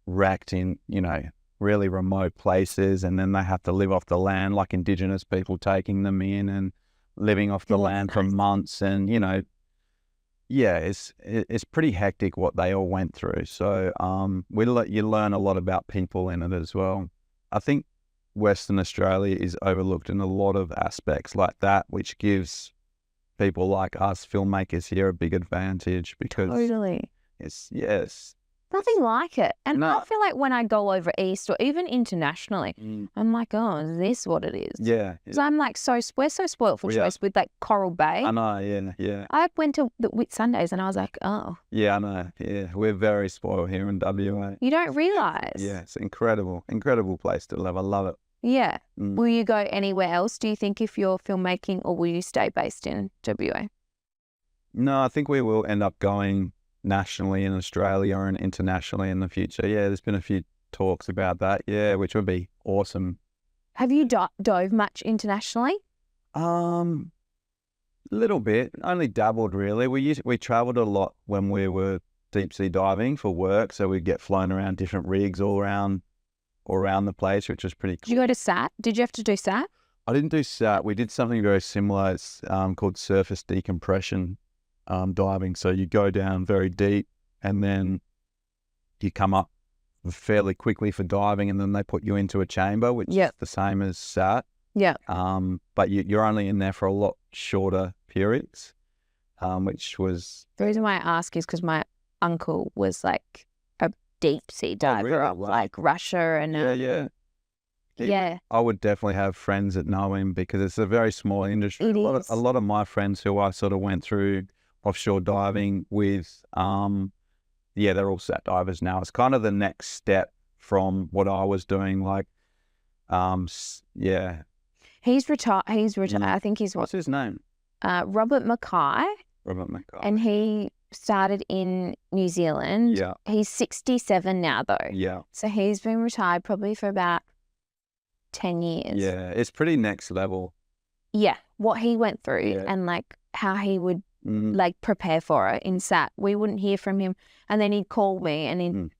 wrecked in, you know, really remote places, and then they have to live off the land, like Indigenous people taking them in and living off the land for months. And, you know, it's pretty hectic what they all went through. So you learn a lot about people in it as well. I think Western Australia is overlooked in a lot of aspects like that, which gives people like us filmmakers here a big advantage, because it's
nothing like it. And I feel like when I go over east or even internationally, I'm like, oh, is this what it is?
Yeah.
Because I'm like, we're so spoiled for choice with like Coral Bay.
I know, yeah.
I went to the Whitsundays and I was like, oh.
Yeah, I know. Yeah, we're very spoiled here in WA.
You don't realise.
Yeah, it's incredible place to live. I love it.
Yeah. Will you go anywhere else, do you think, if you're filmmaking, or will you stay based in WA?
No, I think we will end up going nationally in Australia and internationally in the future. Yeah, there's been a few talks about that, which would be awesome.
Have you dove much internationally?
Little bit, only dabbled really. We traveled a lot when we were deep sea diving for work, so we'd get flown around different rigs all around the place, which was pretty cool.
Did you go to SAT? Did you have to do SAT?
I didn't do SAT. We did something very similar. It's called surface decompression diving. So you go down very deep and then you come up fairly quickly for diving, and then they put you into a chamber, which is the same as SAT.
Yeah.
But you're only in there for a lot shorter periods, which was...
The reason why I ask is because my uncle was like a deep sea diver of like Russia and... Yeah.
I would definitely have friends that know him, because it's a very small industry. A lot of my friends who I sort of went through offshore diving with, they're all SAT divers now. It's kind of the next step from what I was doing. Like,
He's retired. I think he's...
What's his name?
Robert Mackay. And he started in New Zealand.
Yeah.
He's 67 now though.
Yeah.
So he's been retired probably for about 10 years.
Yeah, it's pretty next level.
Yeah, what he went through and like how he would like prepare for it in SAT. We wouldn't hear from him, and then he'd call me and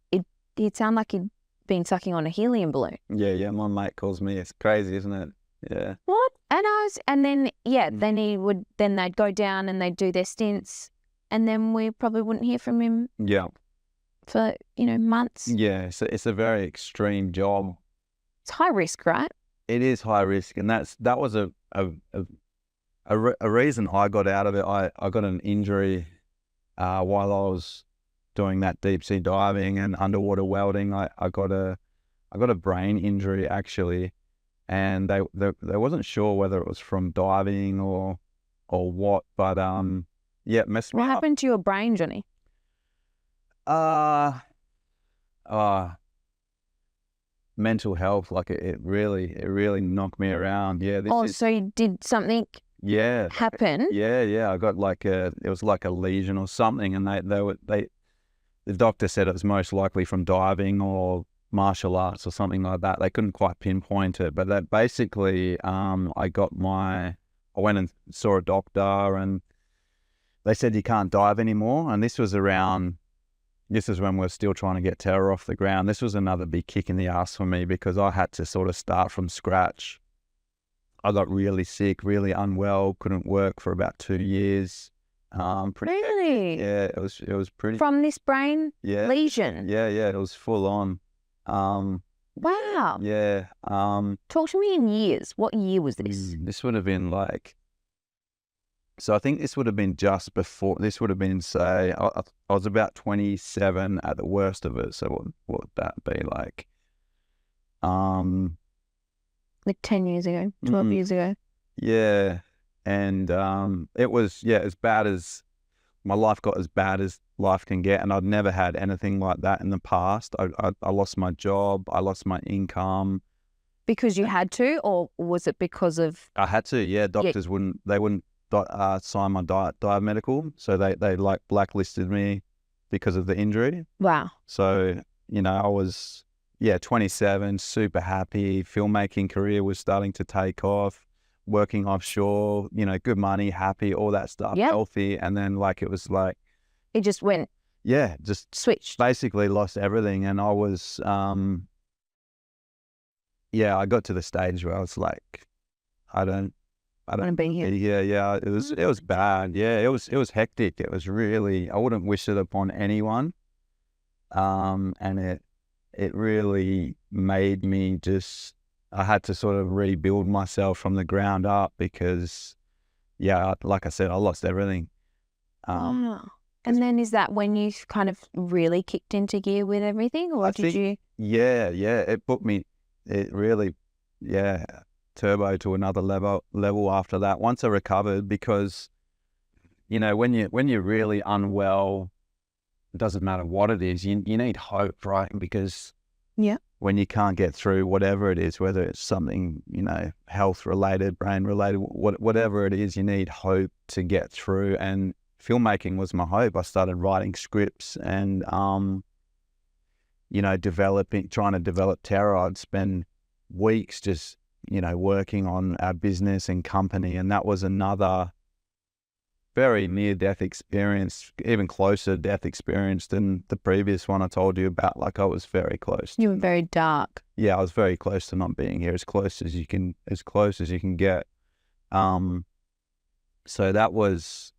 he'd sound like he'd been sucking on a helium balloon.
Yeah, my mate calls me. It's crazy, isn't it? Yeah.
What? And then then they'd go down and they'd do their stints, and then we probably wouldn't hear from him.
Yeah.
for, months.
Yeah, it's a very extreme job.
It's high risk, right?
It is high risk, and that was a reason I got out of it. I got an injury while I was doing that deep sea diving and underwater welding. I got a brain injury actually, and they wasn't sure whether it was from diving or what, but yeah, it messed me
What
up.
happened to your brain, Johnny?
Mental health, like it really knocked me around. Yeah,
So you did something happen?
Yeah. I got it was like a lesion or something, and the doctor said it was most likely from diving or martial arts or something like that. They couldn't quite pinpoint it, but that basically, I went and saw a doctor, and they said you can't dive anymore. And this is when we're still trying to get Terra off the ground. This was another big kick in the ass for me because I had to sort of start from scratch. I got really sick, really unwell, couldn't work for about 2 years.
Really?
Yeah, it was pretty.
From this brain lesion?
Yeah, it was full on.
Wow.
Yeah.
Talk to me in years. What year was this?
This would have been so I think this would have been just before. This would have been, say, I was about 27 at the worst of it. So what would that be like?
Like 10 years ago, 12 years ago.
Yeah. And it was, as bad as my life got, as bad as life can get. And I'd never had anything like that in the past. I lost my job. I lost my income.
Because you had to, or was it because of?
I had to, yeah. Doctors wouldn't sign my dive medical. So they blacklisted me because of the injury.
Wow.
So, I was, 27, super happy. Filmmaking career was starting to take off. Working offshore, good money, happy, all that stuff, healthy. And then it was like...
It just went...
Yeah, just...
Switched.
Basically lost everything. And I was... I got to the stage where I was like, I don't
want to be here.
Yeah. It was bad. Yeah, it was hectic. It was really... I wouldn't wish it upon anyone. And it really made me just... I had to sort of rebuild myself from the ground up because, like I said, I lost everything.
And then is that when you kind of really kicked into gear with everything, or did you? Yeah,
it put me. It really, turbo to another level after that. Once I recovered, because, when you're really unwell, it doesn't matter what it is. You need hope, right? Because when you can't get through whatever it is, whether it's something, health related, brain related, whatever it is, you need hope to get through. And filmmaking was my hope. I started writing scripts and, trying to develop Terra. I'd spend weeks just, working on our business and company. And that was another very near-death experience, even closer death experience than the previous one I told you about. I was very close.
You were very dark.
Yeah, I was very close to not being here, as close as you can get. So that was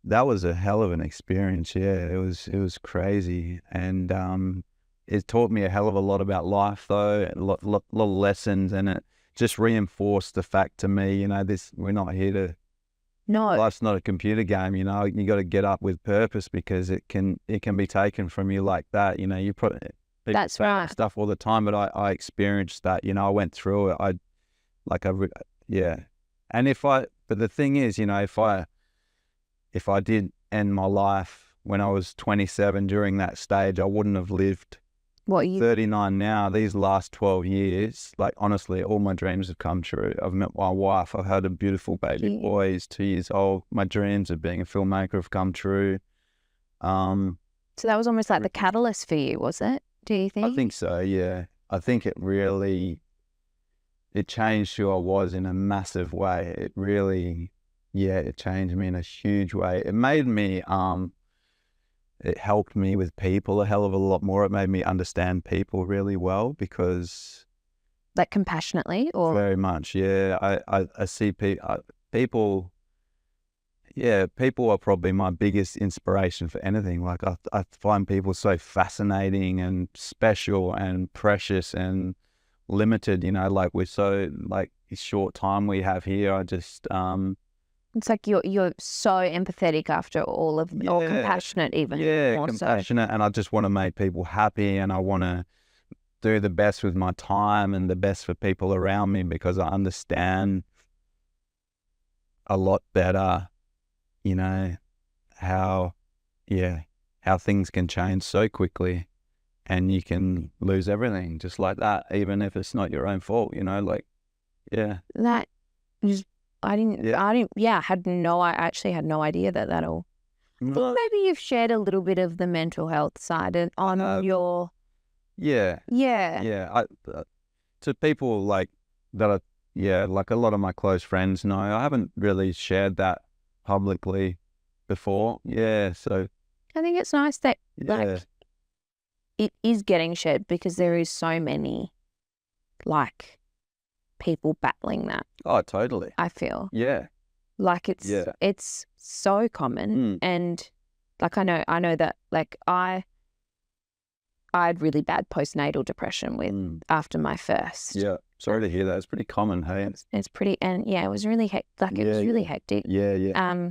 a hell of an experience. Yeah, it was crazy, and it taught me a hell of a lot about life, though. A lot of lessons, and it just reinforced the fact to me, we're not here to.
No.
Life's not a computer game, you got to get up with purpose, because it can be taken from you like that. You put
that's right.
Stuff all the time, but I experienced that, I went through it. And but the thing is, if I did end my life when I was 27 during that stage, I wouldn't have lived.
What year?
39 now. These last 12 years, honestly, all my dreams have come true. I've met my wife. I've had a beautiful baby boy. He's 2 years old. My dreams of being a filmmaker have come true.
So that was almost like the catalyst for you, was it? Do you think?
I think so, yeah. I think it changed who I was in a massive way. It really, it changed me in a huge way. It made me, it helped me with people a hell of a lot more. It made me understand people really well, because...
compassionately, or?
Very much, yeah. I see people, people are probably my biggest inspiration for anything. Like I find people so fascinating and special and precious and limited, like we're so like this short time we have here. I just,
It's like you're so empathetic after all of, or compassionate even. More
compassionate.
So.
And I just want to make people happy, and I want to do the best with my time and the best for people around me, because I understand a lot better, how things can change so quickly, and you can lose everything just like that, even if it's not your own fault,
That just, I actually had no idea that'll. I think maybe you've shared a little bit of the mental health side on your.
Yeah. To people like that are, like a lot of my close friends know, I haven't really shared that publicly before. Yeah, so
I think it's nice that like it is getting shared, because there is so many like people battling that.
Oh, totally.
I feel.
Yeah.
Like it's so common, and like I know that like I had really bad postnatal depression after my first.
Yeah, sorry to hear that. It's pretty common, hey.
It's pretty, and it was really it was really hectic.
Yeah.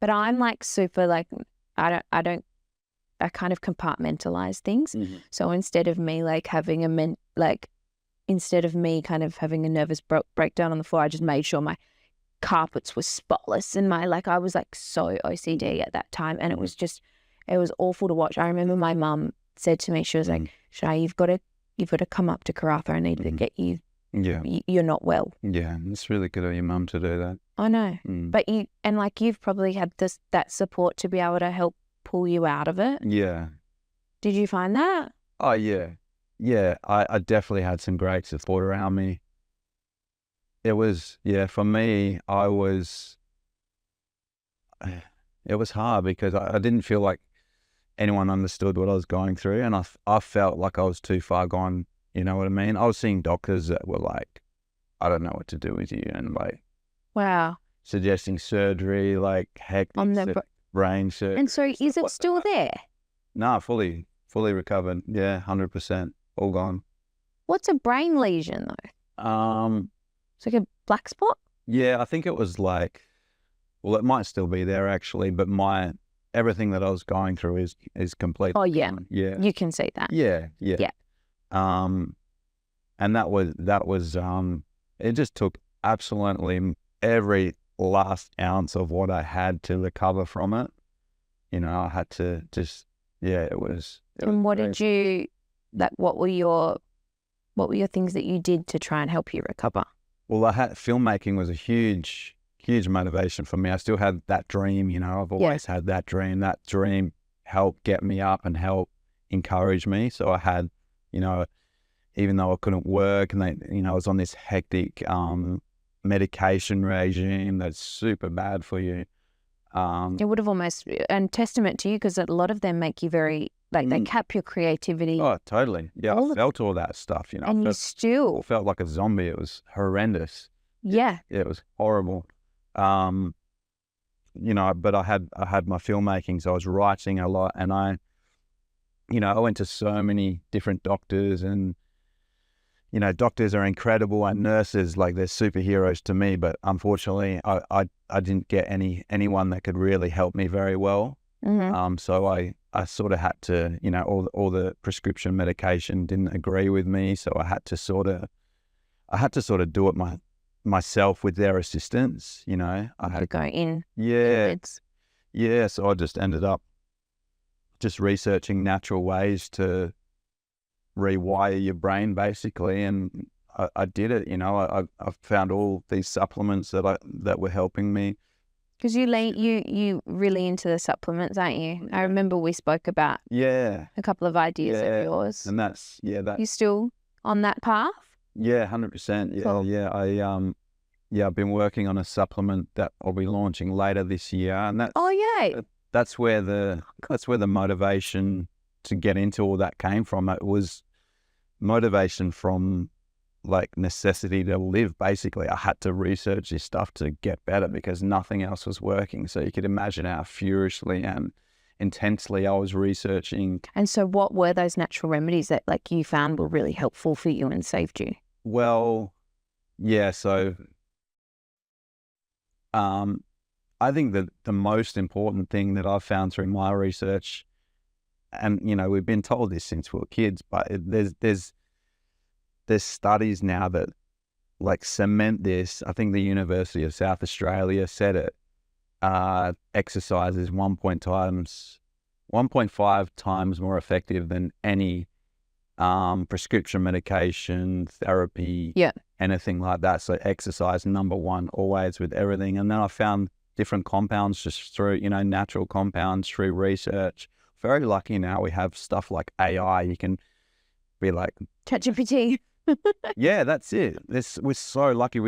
But I'm like super like I kind of compartmentalize things. So instead of me like having instead of me kind of having a nervous breakdown on the floor, I just made sure my carpets were spotless, and I was like so OCD at that time, and it was awful to watch. I remember my mum said to me, she was like, Shinnai, you've got to come up to Karratha. I need to get you. Yeah. You're not well.
Yeah, it's really good of your mum to do that.
I know. But you've probably had that support to be able to help pull you out of it.
Yeah.
Did you find that?
Oh, yeah. Yeah, I definitely had some great support around me. It was, for me, it was hard because I didn't feel like anyone understood what I was going through, and I felt like I was too far gone, you know what I mean? I was seeing doctors that were like, I don't know what to do with you, and like,
wow,
suggesting surgery, like hectic brain surgery.
And so is it still there?
No, fully recovered. Yeah, 100%, all gone.
What's a brain lesion though? It's like a black spot?
Yeah, I think it was like, well, it might still be there actually, but everything that I was going through is completely
gone. Yeah. You can see that.
Yeah. And that was it just took absolutely every last ounce of what I had to recover from it. I had to just, it was.
And what did you, like, what were your things that you did to try and help you recover?
Well, filmmaking was a huge motivation for me. I still had that dream, I've always had that dream. That dream helped get me up and help encourage me. So I had, even though I couldn't work and I was on this hectic medication regime that's super bad for you.
It would have almost, and testament to you, because a lot of them make you very, like, they cap your creativity.
Oh, totally. Yeah, I felt all that stuff,
And you still
felt like a zombie. It was horrendous.
Yeah.
It was horrible. But I had my filmmaking, so I was writing a lot, and I went to so many different doctors, and doctors are incredible, and nurses, like, they're superheroes to me, but unfortunately I didn't get anyone that could really help me very well. So I sort of had to, all the prescription medication didn't agree with me, so I had to sort of do it myself with their assistance. I had
to go in.
Yeah. So I just ended up just researching natural ways to rewire your brain, basically, and I did it. I found all these supplements that were helping me.
Because you really into the supplements, aren't you? I remember we spoke about a couple of ideas of yours.
And that's
You still on that path?
Yeah, 100%. Yeah, cool. Yeah. I've been working on a supplement that I'll be launching later this year, and that's where the motivation to get into all that came from. It was motivation from like necessity to live. Basically, I had to research this stuff to get better because nothing else was working. So you could imagine how furiously and intensely I was researching.
And so what were those natural remedies that like you found were really helpful for you and saved you?
Well, yeah, so I think that the most important thing that I've found through my research, and you know, we've been told this since we were kids, but there's studies now that like cement this. I think the University of South Australia said it. Exercise is 1.5 times more effective than any prescription medication, therapy, anything like that. So exercise, number one, always with everything. And then I found different compounds just through, you know, natural compounds through research. Very lucky now we have stuff like AI. You can be like
ChatGPT.
Yeah, that's it. We're so lucky.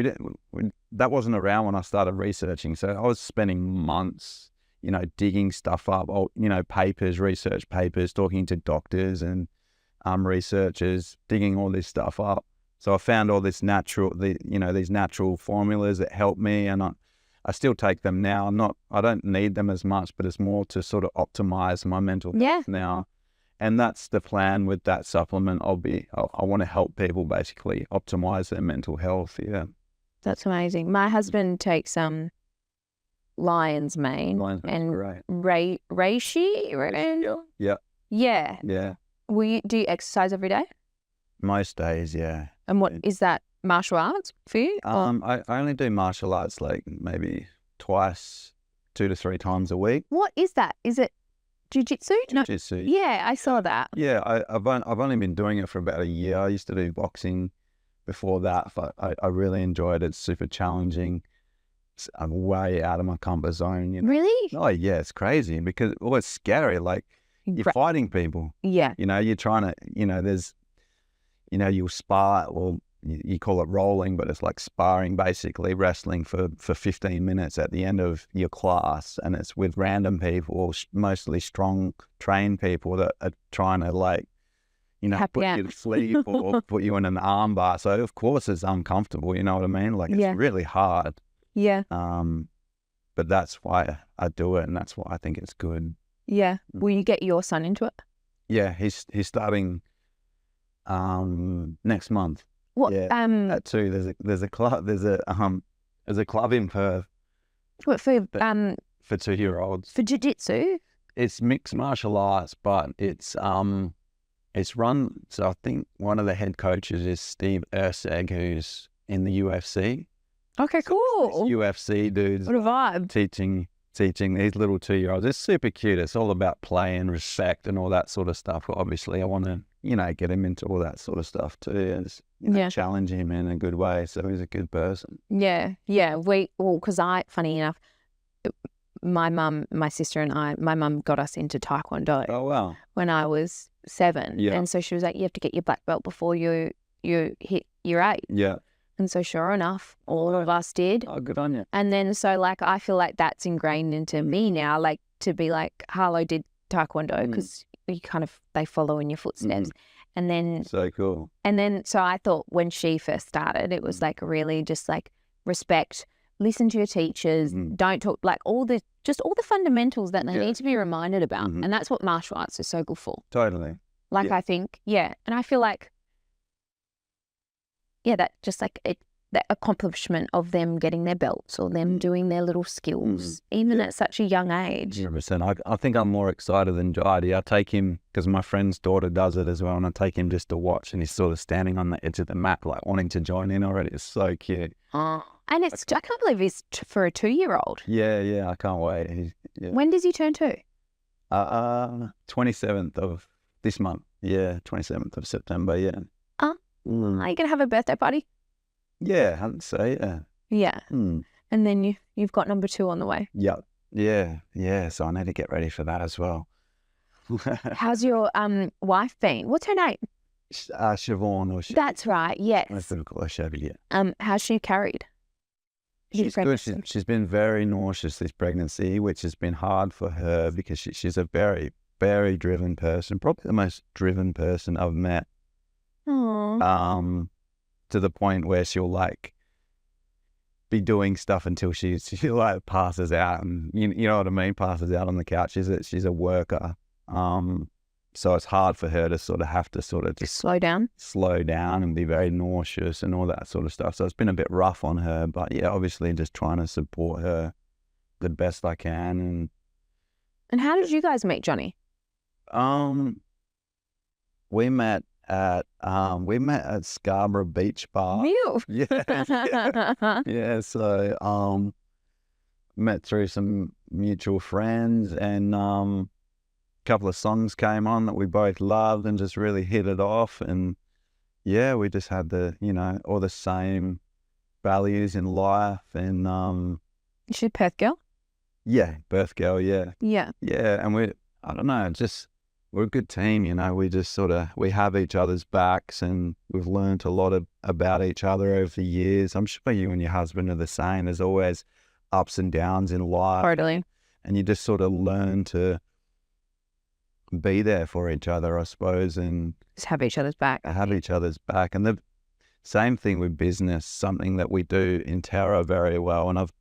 That wasn't around when I started researching. So I was spending months, you know, digging stuff up, or, you know, research papers, talking to doctors and researchers, digging all this stuff up. So I found all this these natural formulas that help me, and I still take them now. I don't need them as much, but it's more to sort of optimize my mental health now. And that's the plan with that supplement. I want to help people basically optimize their mental health. Yeah.
That's amazing. My husband takes lion's mane and reishi.
Yeah.
Yeah.
Yeah.
Do you exercise every day?
Most days, yeah.
And what is that, martial arts for you?
I only do martial arts like maybe twice, 2 to 3 times a week.
What is that? Is it jiu-jitsu?
Jiu-jitsu.
No. Yeah, I saw that.
Yeah, I've only been doing it for about a year. I used to do boxing before that, but I really enjoyed it. It's super challenging. I'm way out of my comfort zone. You know?
Really?
Oh yeah, it's crazy because it's scary. Like you're fighting people.
Yeah.
You know, you're trying to. You know, you'll spar. Well, you call it rolling, but it's like sparring, basically wrestling for 15 minutes at the end of your class, and it's with random people, mostly strong, trained people that are trying to like, you know, put you to sleep or put you in an arm bar. So of course it's uncomfortable. You know what I mean? Like it's really hard.
Yeah.
But that's why I do it, and that's why I think it's good.
Yeah. Will you get your son into it?
Yeah, he's starting next month.
What?
Yeah, that too. There's a club. There's a club in Perth.
What for?
For 2-year-olds.
For jiu-jitsu.
It's mixed martial arts, but it's run. So I think one of the head coaches is Steve Erceg, who's in the UFC.
Okay, cool.
UFC dudes.
What a vibe.
Teaching these little 2-year-olds. It's super cute. It's all about play and respect and all that sort of stuff. Obviously, I want to, you know, get him into all that sort of stuff too. And, you know, challenge him in a good way. So he's a good person.
Yeah. Yeah. Because funny enough, my sister and my mum got us into Taekwondo.
Oh, wow.
When I was 7.
Yeah.
And so she was like, you have to get your black belt before you hit your 8.
Yeah.
And so sure enough, all of us did.
Oh, good on you.
And then so like I feel like that's ingrained into me now, like to be like Harlow did Taekwondo because they follow in your footsteps. And then
so cool.
And then so I thought when she first started, it was like really just like respect, listen to your teachers, don't talk, like all the fundamentals that they need to be reminded about. And that's what martial arts is so good for.
Totally.
Like I think, and I feel like that just like that accomplishment of them getting their belts or them doing their little skills, even at such a young age.
100%. I think I'm more excited than Jody. I take him because my friend's daughter does it as well, and I take him just to watch, and he's sort of standing on the edge of the mat, like wanting to join in already. It's so cute.
And I can't believe it's for a 2-year-old.
Yeah, I can't wait.
When does he turn 2?
27th of this month. Yeah, 27th of September. Yeah.
Are you going to have a birthday party?
Yeah, I'd say, yeah.
Yeah. And then you've got number 2 on the way.
Yep. Yeah. So I need to get ready for that as well.
How's your wife been? What's her name?
Siobhan or
That's right, yes.
I still call her Chevy, yeah.
How's she carried?
She's good. She's been very nauseous this pregnancy, which has been hard for her because she's a very, very driven person, probably the most driven person I've met.
Aww.
to the point where she'll like be doing stuff until she like passes out, and you know what I mean, passes out on the couch. She's a worker, so it's hard for her to sort of have to sort of just
slow down
and be very nauseous and all that sort of stuff. So it's been a bit rough on her, but yeah, obviously just trying to support her the best I can.
And how did you guys meet Johnny?
We met at Scarborough Beach Bar.
You?
Yeah. So met through some mutual friends, and a couple of songs came on that we both loved and just really hit it off. And yeah, we just had all the same values in life. And
Is she a Perth girl?
yeah, Perth girl. Yeah.
Yeah.
And I don't know, we're a good team, we just we have each other's backs, and we've learned a lot about each other over the years. I'm sure you and your husband are the same. There's always ups and downs in life.
Totally.
And you just sort of learn to be there for each other, I suppose, and
just have each other's back.
each other's back. And the same thing with business, something that we do in Terra very well, and I've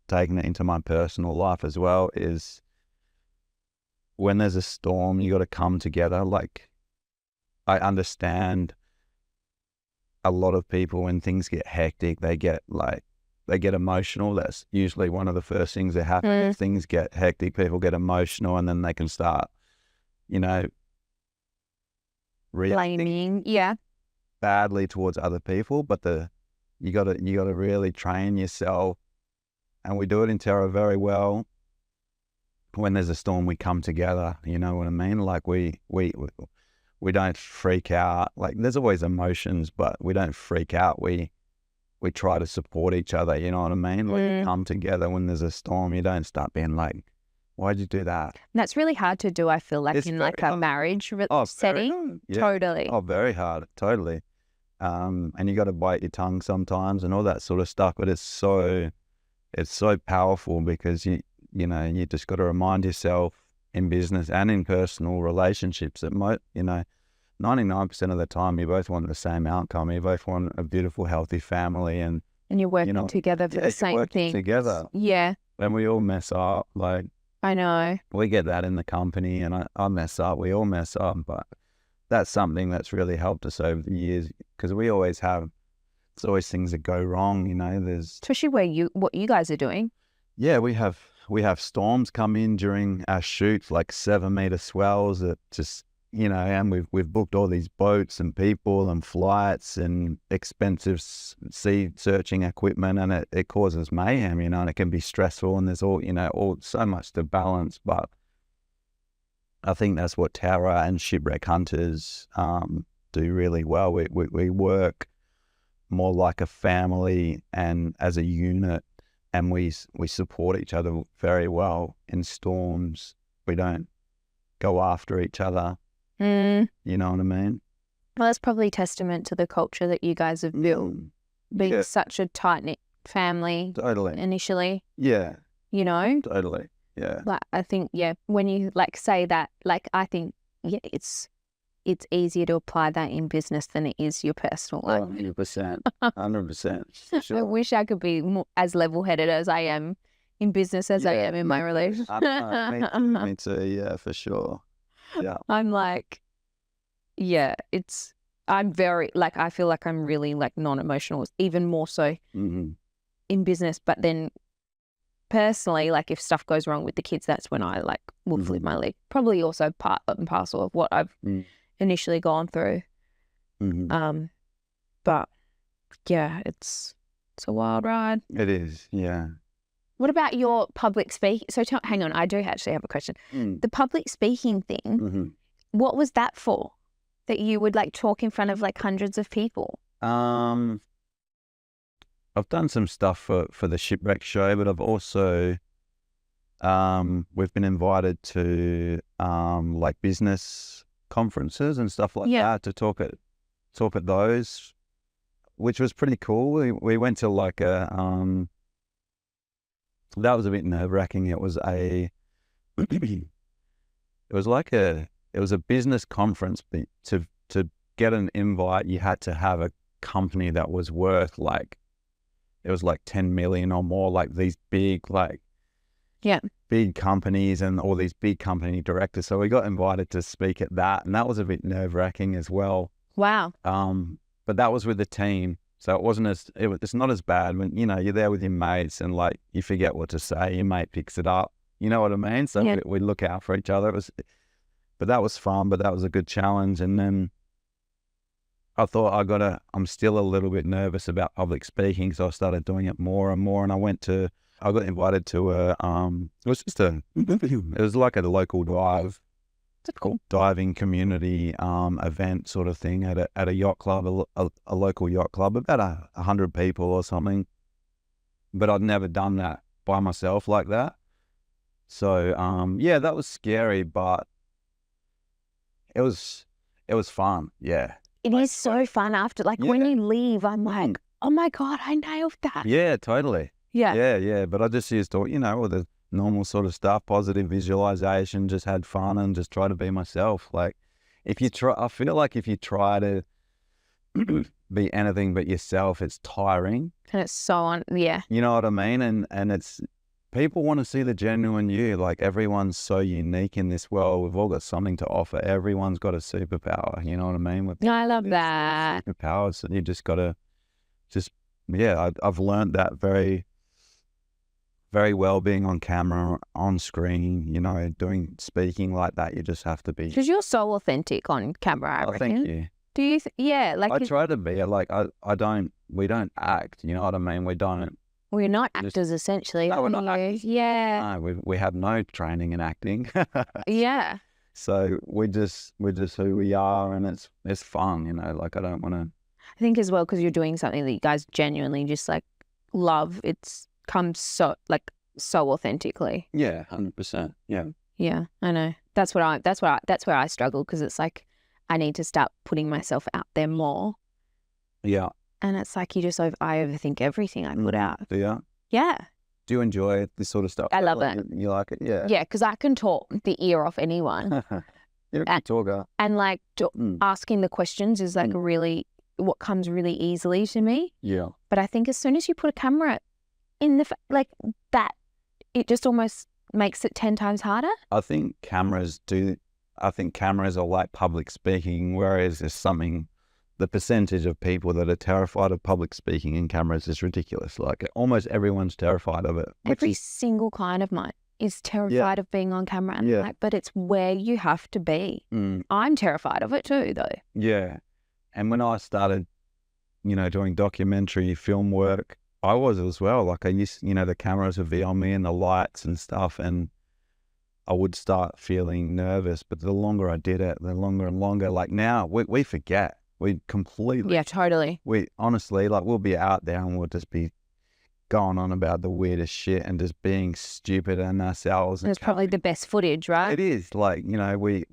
taken it into my personal life as well, is when there's a storm, you got to come together. Like, I understand a lot of people, when things get hectic, they get emotional. That's usually one of the first things that happen. If things get hectic, people get emotional, and then they can start,
blaming, yeah,
badly towards other people. But you got to really train yourself, and we do it in Terra very well. When there's a storm, we come together. You know what I mean? Like we don't freak out. Like, there's always emotions, but we don't freak out. We try to support each other. You know what I mean? Like, you come together when there's a storm. You don't start being like, "Why'd you do that?"
And that's really hard to do. I feel like in like a marriage setting.
Yeah.
Totally.
Oh, very hard. Totally. And you got to bite your tongue sometimes and all that sort of stuff. But it's so powerful, because you just got to remind yourself in business and in personal relationships that 99% of the time you both want the same outcome. You both want a beautiful, healthy family, and
you're working together for the same thing.
Together.
Yeah.
And we all mess up. Like,
I know.
We get that in the company, and I mess up. We all mess up, but that's something that's really helped us over the years, because there's always things that go wrong. There's
especially what you guys are doing.
Yeah, we have storms come in during our shoots, like 7-meter swells that just, and we've booked all these boats and people and flights and expensive sea searching equipment, and it causes mayhem, and it can be stressful, and there's all so much to balance. But I think that's what Terra and Shipwreck Hunters do really well. We work more like a family and as a unit, and we support each other very well in storms. We don't go after each other. You know what I mean?
Well, that's probably testament to the culture that you guys have built, being such a tight-knit family.
Totally.
Initially.
Yeah.
Totally.
Yeah.
Like, I think, when you say that, I think, it's easier to apply that in business than it is your personal life.
100%. 100%. Sure.
I wish I could be as level-headed as I am in business as I am in my relationship.
Me too. Yeah, for sure. Yeah.
I'm like, I'm very, I feel like I'm really non-emotional, even more so in business. But then personally, if stuff goes wrong with the kids, that's when I will flip my lid. Probably also part and parcel of what I've initially gone through. But yeah, it's a wild ride.
It is, yeah.
What about your public speaking? So hang on, I do actually have a question. The public speaking thing, what was that for? That you would talk in front of hundreds of people?
I've done some stuff for the Shipwreck show, but I've also we've been invited to business conferences and stuff like that to talk at those, which was pretty cool. We went to that was a bit nerve-wracking. It was a business conference, but to get an invite, you had to have company that was worth like, it was like 10 million or more, like these big, like big companies and all these big company directors. So we got invited to speak at that, and that was a bit nerve-wracking as well.
Wow.
But that was with the team. So it wasn't as, it's not as bad when, you know, you're there with your mates and like you forget what to say, your mate picks it up. You know what I mean? So we look out for each other. But that was fun, but that was a good challenge. And then I thought I'm still a little bit nervous about public speaking. So I started doing it more and more. And I got invited to it was like a local diving community event sort of thing at a yacht club, a local yacht club, about 100 people or something. But I'd never done that by myself like that. So that was scary, but it was fun. Yeah.
It is so fun after, like when you leave, I'm like, oh my God, I nailed that.
Yeah, totally.
Yeah.
Yeah. But I just used to, you know, all the normal sort of stuff, positive visualization, just had fun and just try to be myself. Like I feel like if you try to be anything but yourself, it's tiring.
And it's so on, yeah.
You know what I mean? And it's, people want to see the genuine you. Like everyone's so unique in this world. We've all got something to offer. Everyone's got a superpower. You know what I mean?
I love that.
Superpowers. So you just got to I've learned that very, very well being on camera, on screen, you know, speaking like that. You just have to be.
Because you're so authentic on camera, I reckon.
Thank you.
Do you? Like
I try to be. Like we don't act. You know what I mean? We don't.
We're not actors, essentially.
No, we're not actors.
Yeah.
No, we have no training in acting.
Yeah.
So we're just who we are, and it's fun. You know, like I don't want to.
I think as well because you're doing something that you guys genuinely just like love. It's comes so authentically.
Yeah, 100%. Yeah.
Yeah, I know. That's where I struggle because it's like I need to start putting myself out there more.
Yeah.
And it's like I overthink everything I put out.
Do you?
Yeah.
Do you enjoy this sort of stuff?
I love it.
You like it? Yeah.
Yeah, because I can talk the ear off anyone.
You're a good talker.
And like asking the questions is like really what comes really easily to me.
Yeah.
But I think as soon as you put a camera in like that, it just almost makes it 10 times harder.
I think cameras are like public speaking, whereas the percentage of people that are terrified of public speaking in cameras is ridiculous. Like almost everyone's terrified of it.
Every single client of mine is terrified of being on camera. And like, but it's where you have to be. I'm terrified of it too, though.
Yeah. And when I started, you know, doing documentary film work, I was as well. Like I used, you know, the cameras would be on me and the lights and stuff, and I would start feeling nervous. But the longer I did it, the longer and longer. Like now, we forget. We completely.
Yeah, totally.
We honestly, like, we'll be out there and we'll just be going on about the weirdest shit and just being stupid in ourselves.
It's probably the best footage, right?
It is. Like, you know, we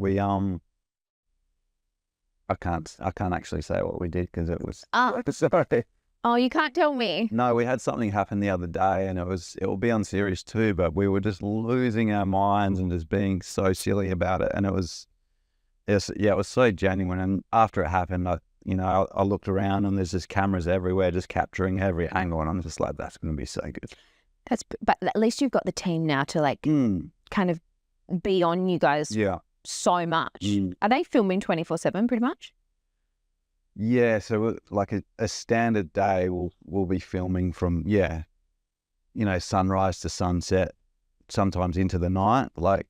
I can't actually say what we did because it was. Sorry.
Oh, you can't tell me.
No, we had something happen the other day, and it will be on series 2, but we were just losing our minds and just being so silly about it, and it was so genuine. And after it happened, I looked around and there's just cameras everywhere, just capturing every angle, and I'm just like, that's going to be so good.
But at least you've got the team now to like kind of be on you guys. So much. Are they filming 24/7 pretty much?
Yeah, so like a standard day we'll be filming from sunrise to sunset, sometimes into the night. Like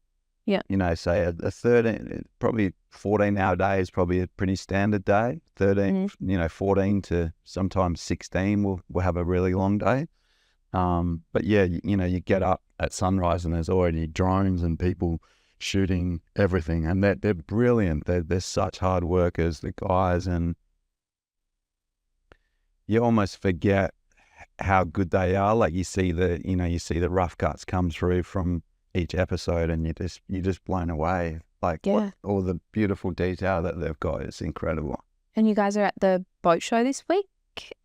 say a 13, probably 14-hour day is probably a pretty standard day. 13, 14 to sometimes 16 we'll have a really long day. But yeah, you get up at sunrise and there's already drones and people shooting everything, and they're brilliant. They're such hard workers, the guys, and you almost forget how good they are. Like you see the rough cuts come through from each episode, and you're just blown away. Like all the beautiful detail that they've got is incredible.
And you guys are at the boat show this week?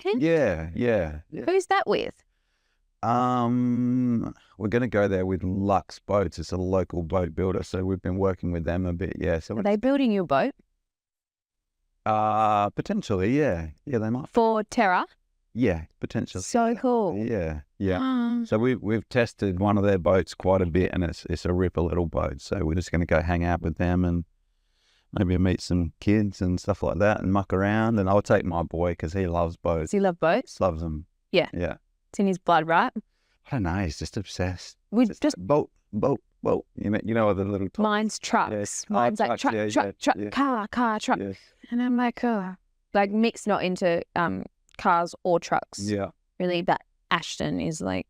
Yeah.
Who's that with?
We're going to go there with Lux Boats. It's a local boat builder, so we've been working with them a bit. Yeah. So
are they building your boat?
Potentially, yeah. Yeah, they might.
For Terra?
Yeah, potentially.
So cool.
Yeah, yeah. So we've tested one of their boats quite a bit, and it's a ripper little boat. So we're just going to go hang out with them and maybe meet some kids and stuff like that and muck around. And I'll take my boy because he loves boats.
Does he love boats?
Loves them.
Yeah.
Yeah.
It's in his blood, right?
I don't know. He's just obsessed.
We
Just boat. You know the little.
Mine's trucks.
Yes.
Mine's like truck,
yeah.
car, truck.
Yes.
And I'm like, like Mick's not into cars or trucks.
Yeah.
Really, but Ashton is like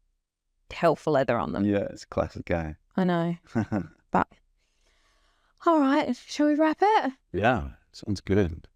hell for leather on them.
Yeah, it's a classic guy.
I know. But all right, shall we wrap it?
Yeah, sounds good.